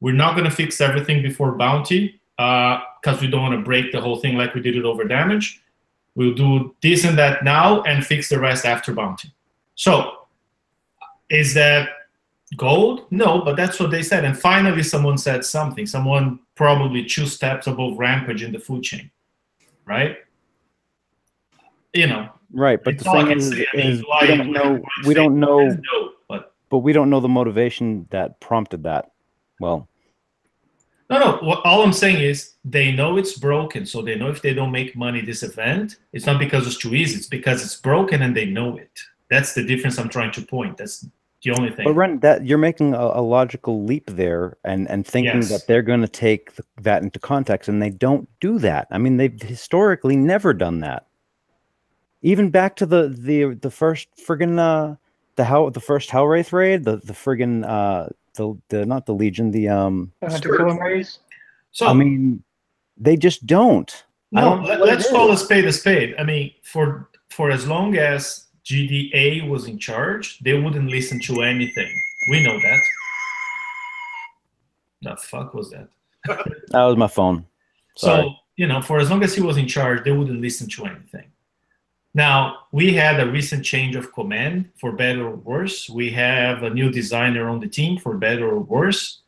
we're not going to fix everything before bounty because we don't want to break the whole thing like we did it over damage. We'll do this and that now and fix the rest after bounty. So is that gold? No, but that's what they said. And finally, someone said something. Someone probably 2 steps above Rampage in the food chain, right? You know. Right, but the thing is we don't know, but we don't know the motivation that prompted that. Well, no. All I'm saying is they know it's broken, so they know if they don't make money this event, it's not because it's too easy. It's because it's broken and they know it. That's the difference I'm trying to point. That's the only thing. But Ren, that you're making a logical leap there, and thinking that they're going to take that into context, and they don't do that. I mean, they've historically never done that. Even back to the first friggin' the first Hellwraith raid, the friggin' the not the Legion, the race. So I mean, they just don't. No, let's call a spade a spade. I mean, for as long as GDA was in charge, they wouldn't listen to anything. We know that. The fuck was that? That was my phone. Sorry. So, you know, for as long as he was in charge, they wouldn't listen to anything. Now, we had a recent change of command, for better or worse. We have a new designer on the team, for better or worse.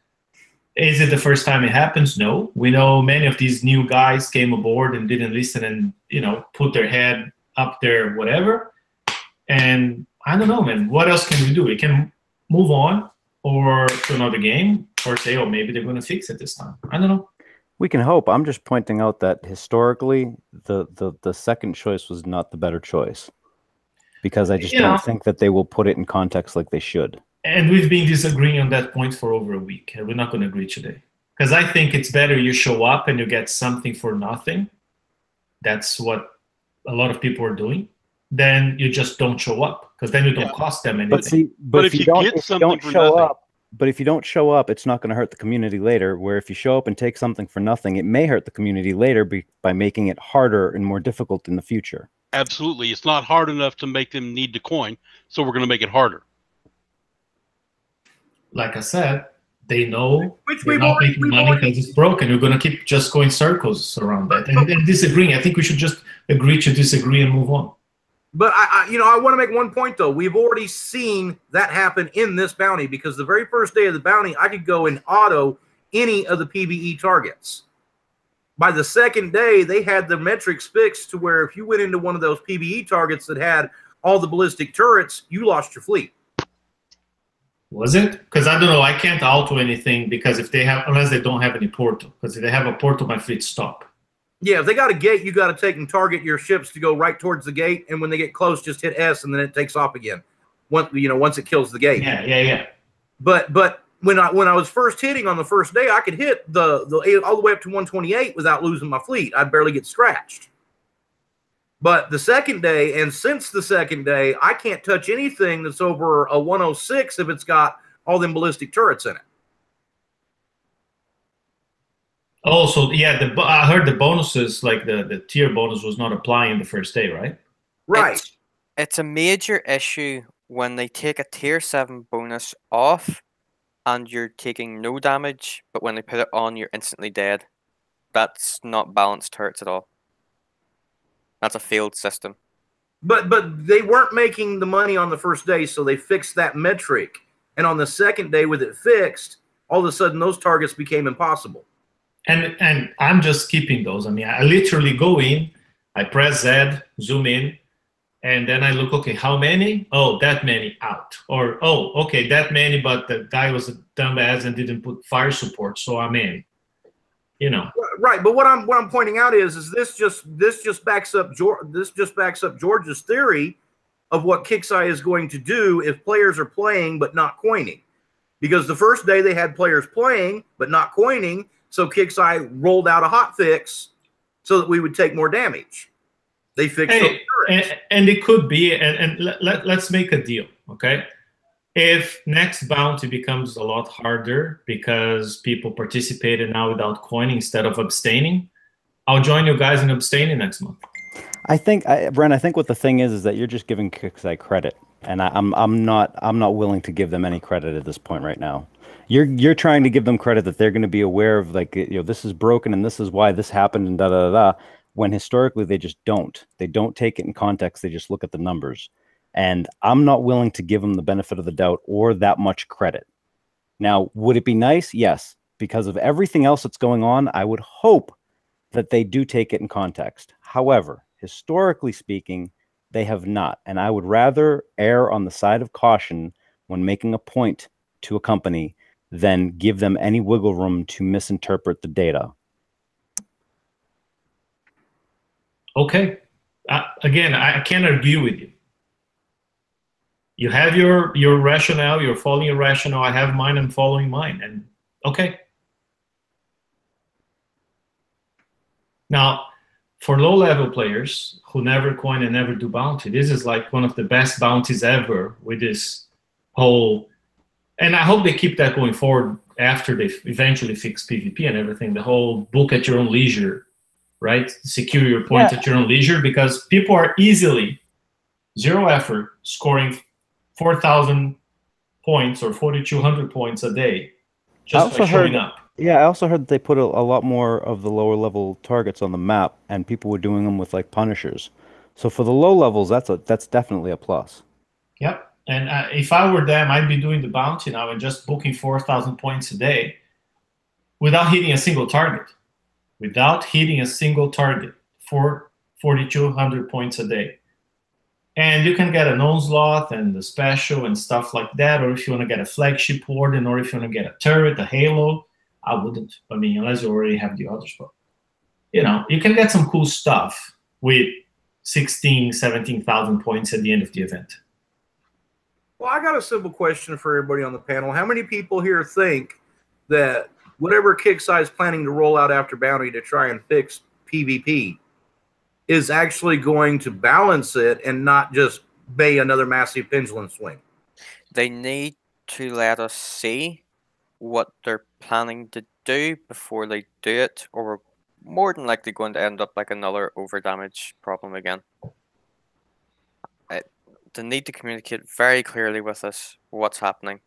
Is it the first time it happens? No. We know many of these new guys came aboard and didn't listen and, you know, put their head up there, whatever. And I don't know, man. What else can we do? We can move on or to another game or say, oh, maybe they're going to fix it this time. I don't know. We can hope. I'm just pointing out that historically, the second choice was not the better choice, because I just don't think that they will put it in context like they should. And we've been disagreeing on that point for over a week, and we're not going to agree today. Because I think it's better you show up and you get something for nothing. That's what a lot of people are doing. Then you just don't show up, because then you don't cost them anything. But if you get something for nothing. But if you don't show up, it's not going to hurt the community later, where if you show up and take something for nothing, it may hurt the community later by making it harder and more difficult in the future. Absolutely. It's not hard enough to make them need to coin, so we're going to make it harder. Like I said, they know they're not making money because it's broken. We're going to keep just going circles around that and disagreeing. I think we should just agree to disagree and move on. But I want to make one point though. We've already seen that happen in this bounty, because the very first day of the bounty, I could go and auto any of the PvE targets. By the second day, they had the metrics fixed to where if you went into one of those PvE targets that had all the ballistic turrets, you lost your fleet. Was it? Because I don't know. I can't auto anything because unless they don't have any portal. Because if they have a portal, my fleet stop. Yeah, if they got a gate, you got to take and target your ships to go right towards the gate, and when they get close, just hit S, and then it takes off again. Once it kills the gate. Yeah. But when I was first hitting on the first day, I could hit the all the way up to 128 without losing my fleet. I'd barely get scratched. But the second day, and since the second day, I can't touch anything that's over a 106 if it's got all them ballistic turrets in it. Oh, so yeah, I heard the bonuses, like the tier bonus, was not applying the first day, right? Right. It's a major issue when they take a tier 7 bonus off and you're taking no damage, but when they put it on, you're instantly dead. That's not balanced turrets at all. That's a failed system. But they weren't making the money on the first day, so they fixed that metric. And on the second day with it fixed, all of a sudden those targets became impossible. And I'm just skipping those. I mean, I literally go in, I press Z, zoom in, and then I look, okay, how many? Oh, that many out. Or, oh, okay, that many, but the guy was a dumbass and didn't put fire support, so I'm in. You know. Right, but what I'm pointing out is this just backs up George's theory of what Kixeye is going to do if players are playing but not coining. Because the first day they had players playing but not coining, so Kixeye rolled out a hot fix so that we would take more damage. They fixed it. And it could be, and let's make a deal, okay? If next bounty becomes a lot harder because people participated now without coining instead of abstaining, I'll join you guys in abstaining next month. I think, Bren, what the thing is that you're just giving Kixeye credit and I'm not willing to give them any credit at this point right now. You're trying to give them credit that they're going to be aware of, like, this is broken and this is why this happened and da da da da, when historically they just don't. They don't take it in context. They just look at the numbers. And I'm not willing to give them the benefit of the doubt or that much credit. Now, would it be nice? Yes. Because of everything else that's going on, I would hope that they do take it in context. However, historically speaking, they have not. And I would rather err on the side of caution when making a point to a company than give them any wiggle room to misinterpret the data. Okay. Again, I can't argue with you. You have your rationale, you're following your rationale, I have mine, I'm following mine, and okay. Now, for low-level players who never coin and never do bounty, this is like one of the best bounties ever with this whole, and I hope they keep that going forward after they eventually fix PvP and everything, the whole book at your own leisure, right? Secure your points at your own leisure, because people are easily, zero effort, scoring 4,000 points or 4,200 points a day just by showing up. Yeah, I also heard that they put a lot more of the lower level targets on the map, and people were doing them with like punishers. So for the low levels, that's definitely a plus. Yep. And if I were them, I'd be doing the bounty now and just booking 4,000 points a day without hitting a single target. Without hitting a single target for 4,200 points a day. And you can get an onslaught and the special and stuff like that, or if you want to get a flagship warden, or if you want to get a turret, a halo, I wouldn't. I mean, unless you already have the others. But, you can get some cool stuff with 16,000, 17,000 points at the end of the event. Well, I got a simple question for everybody on the panel. How many people here think that whatever Kixeye is planning to roll out after Bounty to try and fix PvP is actually going to balance it and not just be another massive pendulum swing? They need to let us see what they're planning to do before they do it, or we're more than likely going to end up like another overdamage problem again. They need to communicate very clearly with us what's happening,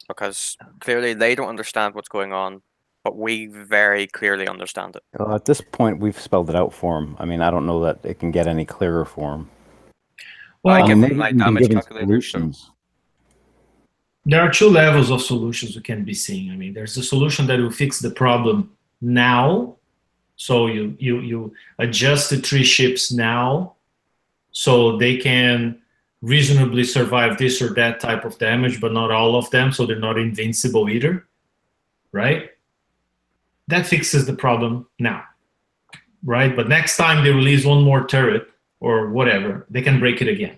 because clearly they don't understand what's going on, but we very clearly understand it. Well, at this point, we've spelled it out for them. I mean, I don't know that it can get any clearer for them. Well, I give maybe them my we can damage give them calculator. solutions. There are two levels of solutions we can be seeing. I mean, there's a solution that will fix the problem now. So you adjust the 3 ships now so they can reasonably survive this or that type of damage, but not all of them, so they're not invincible either, right? That fixes the problem now, right? But next time they release one more turret or whatever, they can break it again.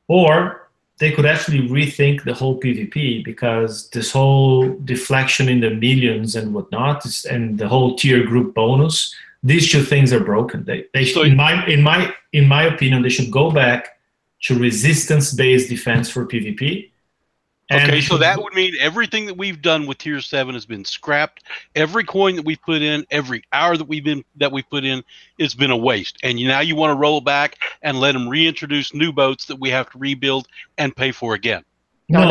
Or they could actually rethink the whole PvP, because this whole deflection in the millions and whatnot, and the whole tier group bonus, these two things are broken. They should, in my opinion, they should go back to resistance-based defense for PvP. Okay, so that would mean everything that we've done with Tier 7 has been scrapped. Every coin that we've put in, every hour that we've put in, it's been a waste. And now you want to roll back and let them reintroduce new boats that we have to rebuild and pay for again. No,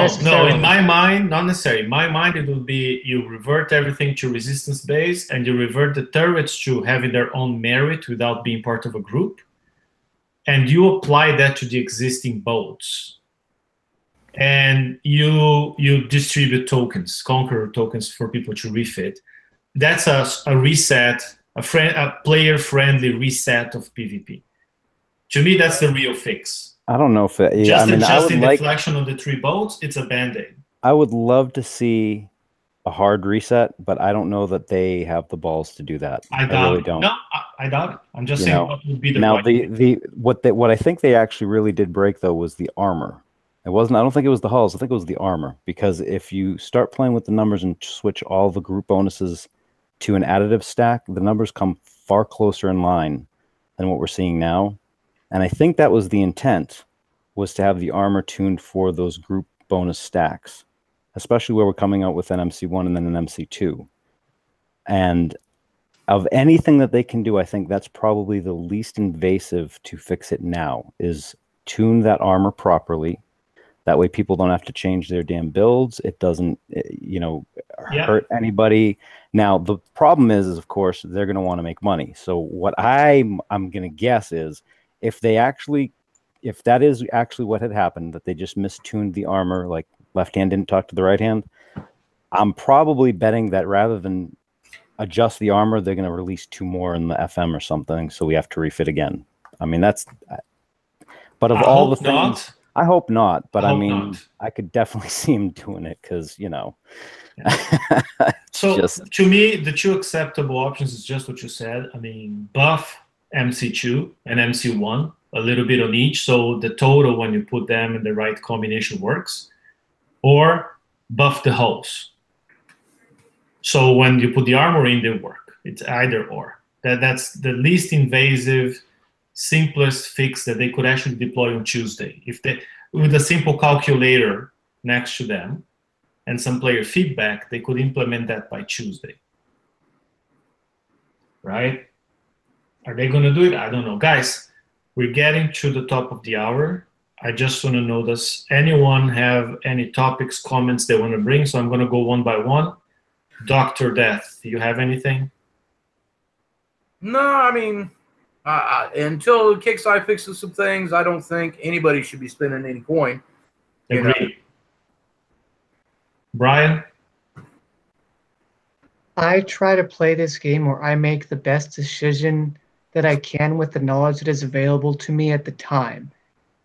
in my mind, not necessarily. In my mind, it would be you revert everything to resistance base, and you revert the turrets to having their own merit without being part of a group. And you apply that to the existing boats. And you distribute tokens, Conqueror tokens, for people to refit. That's a reset, a player-friendly reset of PvP. To me, that's the real fix. I don't know if it, just adjusting deflection on the 3 boats, it's a band-aid. I would love to see a hard reset, but I don't know that they have the balls to do that. I really don't. No, I doubt it. I'm just saying what would be the now right what I think they actually really did break, though, was the armor. It wasn't. I don't think it was the hulls. I think it was the armor, because if you start playing with the numbers and switch all the group bonuses to an additive stack, the numbers come far closer in line than what we're seeing now. And I think that was the intent, was to have the armor tuned for those group bonus stacks, especially where we're coming out with an MC1 and then an MC2. And of anything that they can do, I think that's probably the least invasive to fix it now, is tune that armor properly. That way people don't have to change their damn builds. It doesn't, hurt anybody. Now, the problem is of course, they're going to want to make money. So what I'm going to guess is if that is actually what had happened, that they just mistuned the armor, like left hand didn't talk to the right hand, I'm probably betting that rather than adjust the armor, they're going to release 2 more in the FM or something. So we have to refit again. I mean, but of all the things, I hope not, but I mean, I could definitely see him doing it because, So to me, the 2 acceptable options is just what you said. I mean, buff MC2 and MC1, a little bit on each, so the total when you put them in the right combination works, or buff the hulls. So when you put the armor in, they work. It's either or. That's the least invasive, simplest fix that they could actually deploy on Tuesday. If they, with a simple calculator next to them and some player feedback, they could implement that by Tuesday. Right? Are they going to do it? I don't know. Guys, we're getting to the top of the hour. I just want to know, does anyone have any topics, comments they want to bring? So I'm going to go one by one. Dr. Death, do you have anything? No, I mean, until Kixeye fixes some things, I don't think anybody should be spending any coin. Agreed. Brian? I try to play this game where I make the best decision that I can with the knowledge that is available to me at the time.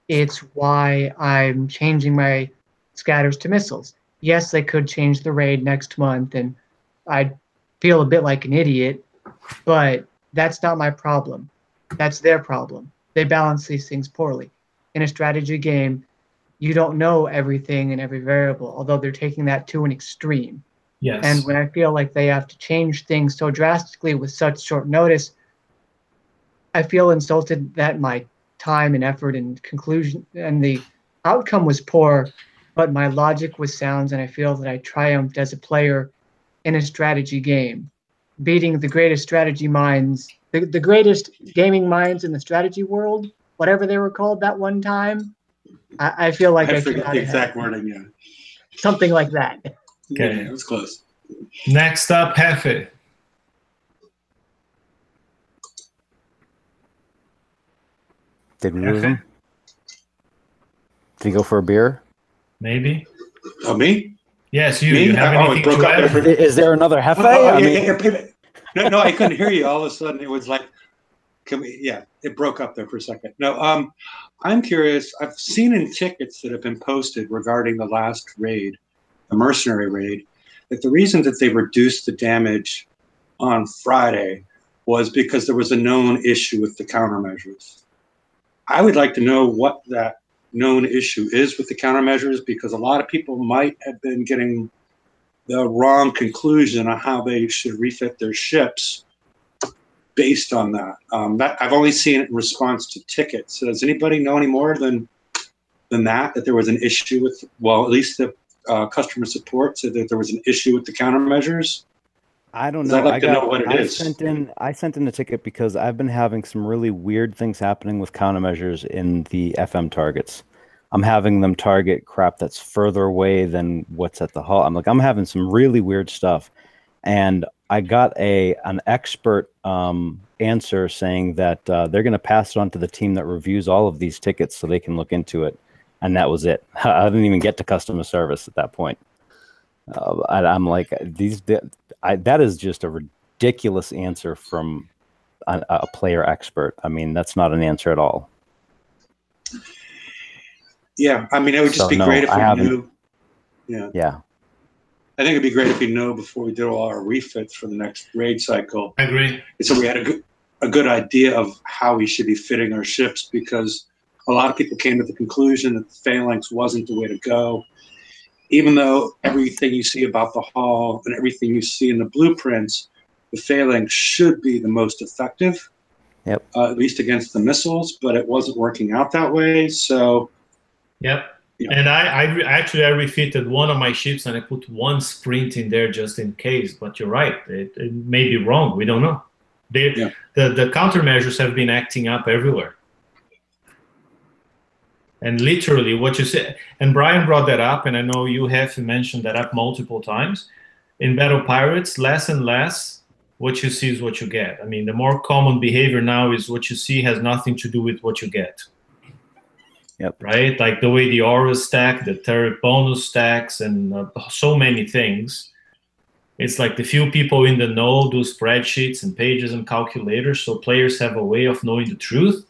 It's why I'm changing my scatters to missiles. Yes, they could change the raid next month, and I'd feel a bit like an idiot, but that's not my problem. That's their problem. They balance these things poorly. In a strategy game, you don't know everything and every variable, although they're taking that to an extreme. Yes. And when I feel like they have to change things so drastically with such short notice, I feel insulted that my time and effort and conclusion and the outcome was poor, but my logic was sound, and I feel that I triumphed as a player in a strategy game, beating the greatest strategy minds, the greatest gaming minds in the strategy world, whatever they were called that one time. I feel like I forget the exact wording, yeah. Something like that. Okay. Yeah, it was close. Next up, Hefe. Did we lose him? Did he go for a beer? Maybe. Oh, me? Yes, you. Me? You have anything broke to up add? there for- Is there another Hefe? Oh, I yeah, mean, yeah. No, I couldn't hear you. All of a sudden, it was like, it broke up there for a second. No, I'm curious. I've seen in tickets that have been posted regarding the last raid, the mercenary raid, that the reason that they reduced the damage on Friday was because there was a known issue with the countermeasures. I would like to know what that known issue is with the countermeasures, because a lot of people might have been getting the wrong conclusion on how they should refit their ships based on that. I've only seen it in response to tickets. So does anybody know any more than that there was an issue with, well, at least the customer support said that there was an issue with the countermeasures? I don't know. I'd like to know what it is. I sent in a ticket because I've been having some really weird things happening with countermeasures in the FM targets. I'm having them target crap that's further away than what's at the hull. I'm having some really weird stuff. And I got an expert answer saying that they're going to pass it on to the team that reviews all of these tickets so they can look into it. And that was it. I didn't even get to customer service at that point. I'm like, that is just a ridiculous answer from a player expert. I mean, that's not an answer at all. Yeah, I mean, it would just be great if we knew. Yeah. I think it'd be great if we know before we do all our refits for the next raid cycle. I agree. So we had a good idea of how we should be fitting our ships, because a lot of people came to the conclusion that the phalanx wasn't the way to go. Even though everything you see about the hull and everything you see in the blueprints, the phalanx should be the most effective, at least against the missiles, but it wasn't working out that way. So, yep. And I refitted one of my ships and I put one sprint in there just in case. But you're right, it may be wrong. We don't know. The countermeasures have been acting up everywhere. And literally what you said, and Brian brought that up, and I know you have mentioned that up multiple times. In Battle Pirates, less and less, what you see is what you get. I mean, the more common behavior now is what you see has nothing to do with what you get. Yep. Right? Like the way the aura stack, the turret bonus stacks, and so many things. It's like the few people in the know do spreadsheets and pages and calculators, so players have a way of knowing the truth.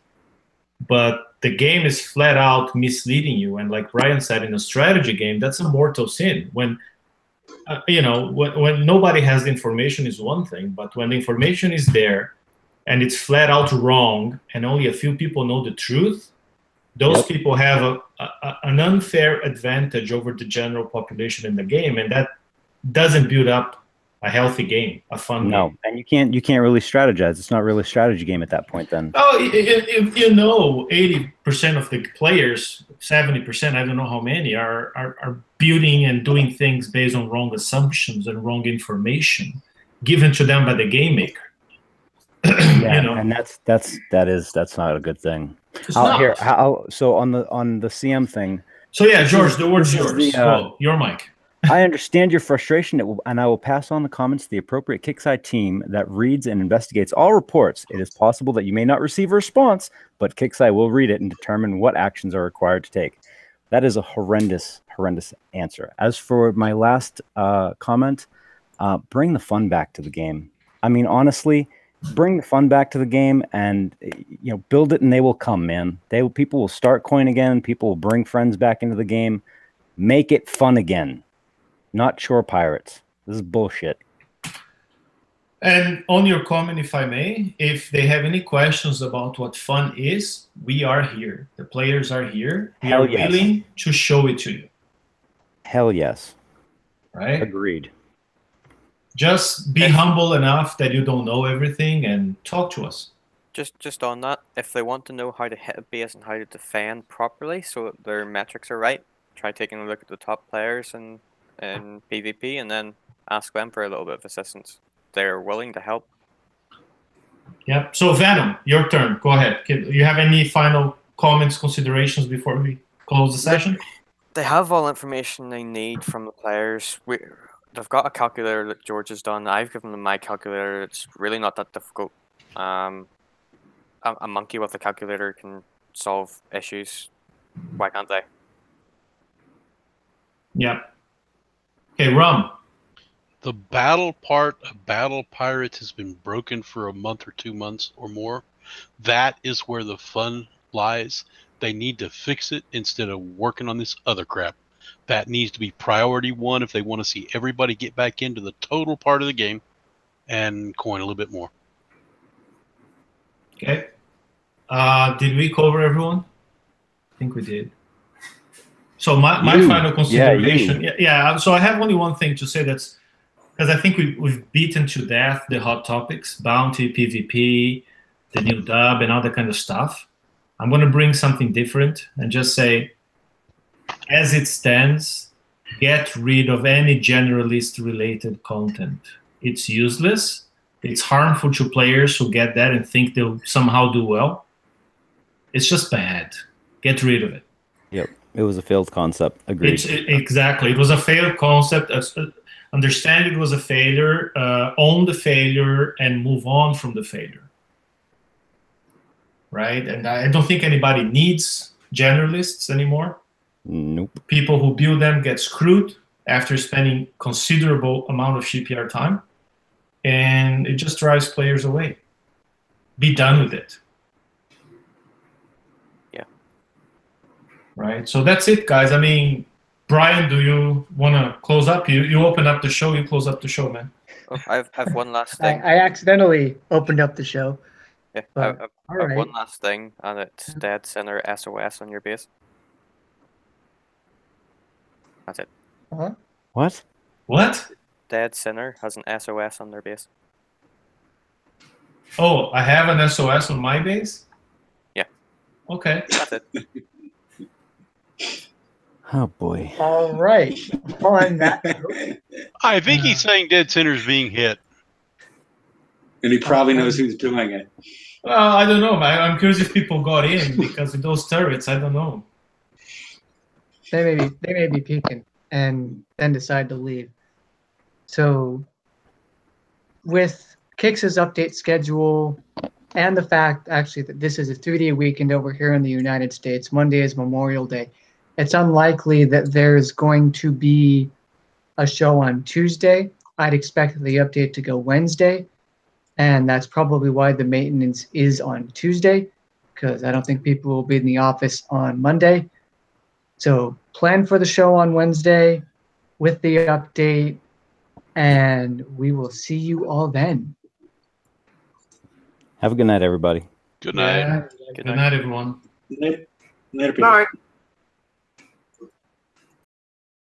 But the game is flat out misleading you. And like Ryan said, in a strategy game, that's a mortal sin. When when nobody has the information is one thing, but when the information is there and it's flat out wrong and only a few people know the truth, those people have an unfair advantage over the general population in the game, and that doesn't build up a healthy game, a fun game. And you can't really strategize. It's not really a strategy game at that point then. Oh, 80% of the players, 70%, I don't know how many, are building and doing things based on wrong assumptions and wrong information given to them by the game maker. And that's not a good thing. So on the CM thing. So yeah, George, the word's yours. Your mic. I understand your frustration, and I will pass on the comments to the appropriate Kixeye team that reads and investigates all reports. It is possible that you may not receive a response, but Kixeye will read it and determine what actions are required to take. That is a horrendous answer. As for my last comment, bring the fun back to the game. I mean, honestly, bring the fun back to the game, and build it, and they will come, man. People will start coin again. People will bring friends back into the game. Make it fun again. Not chore pirates. This is bullshit. And on your comment, if I may, if they have any questions about what fun is, we are here. The players are here. We are willing to show it to you. Hell yes. Right? Agreed. Just be humble enough that you don't know everything and talk to us. Just on that, if they want to know how to hit a base and how to defend properly so that their metrics are right, try taking a look at the top players and PvP, and then ask them for a little bit of assistance. They're willing to help. Yep. So Venom, your turn. Go ahead. You have any final comments, considerations before we close the session? They have all information they need from the players. They've got a calculator that George has done. I've given them my calculator. It's really not that difficult. A monkey with a calculator can solve issues. Why can't they? Yep. Okay, Rum. The battle part of Battle Pirates has been broken for a month or 2 months or more. That is where the fun lies. They need to fix it instead of working on this other crap. That needs to be priority one if they want to see everybody get back into the total part of the game and coin a little bit more. Okay. Did we cover everyone? I think we did. So my final consideration, so I have only one thing to say, that's because I think we've beaten to death the hot topics, bounty, PvP, the new dub, and all that kind of stuff. I'm going to bring something different and just say, as it stands, get rid of any generalist-related content. It's useless. It's harmful to players who get that and think they'll somehow do well. It's just bad. Get rid of it. Yep. It was a failed concept. Agreed. Exactly. It was a failed concept. Understand it was a failure, own the failure, and move on from the failure. Right? And I don't think anybody needs generalists anymore. Nope. People who build them get screwed after spending considerable amount of CPR time, and it just drives players away. Be done with it. Right, so that's it, guys. I mean, Brian, do you want to close up? You open up the show. You close up the show, man. Oh, I've one last thing. I accidentally opened up the show. Yeah, But, I've one last thing, and it's Dead Center SOS on your base. That's it. What? What? Dead Center has an SOS on their base. Oh, I have an SOS on my base? Yeah. Okay. That's it. Oh boy. All right. On that. I think he's saying Dead Center's being hit. And he probably knows who's doing it. Well, I don't know, man. I'm curious if people got in because of those turrets. I don't know. they may be peaking and then decide to leave. So with Kix's update schedule and the fact actually that this is a 3-day weekend over here in the United States, Monday is Memorial Day, it's unlikely that there's going to be a show on Tuesday. I'd expect the update to go Wednesday, and that's probably why the maintenance is on Tuesday, because I don't think people will be in the office on Monday. So plan for the show on Wednesday with the update, and we will see you all then. Have a good night, everybody. Good night. Yeah. Good night, everyone. Later, people. All right.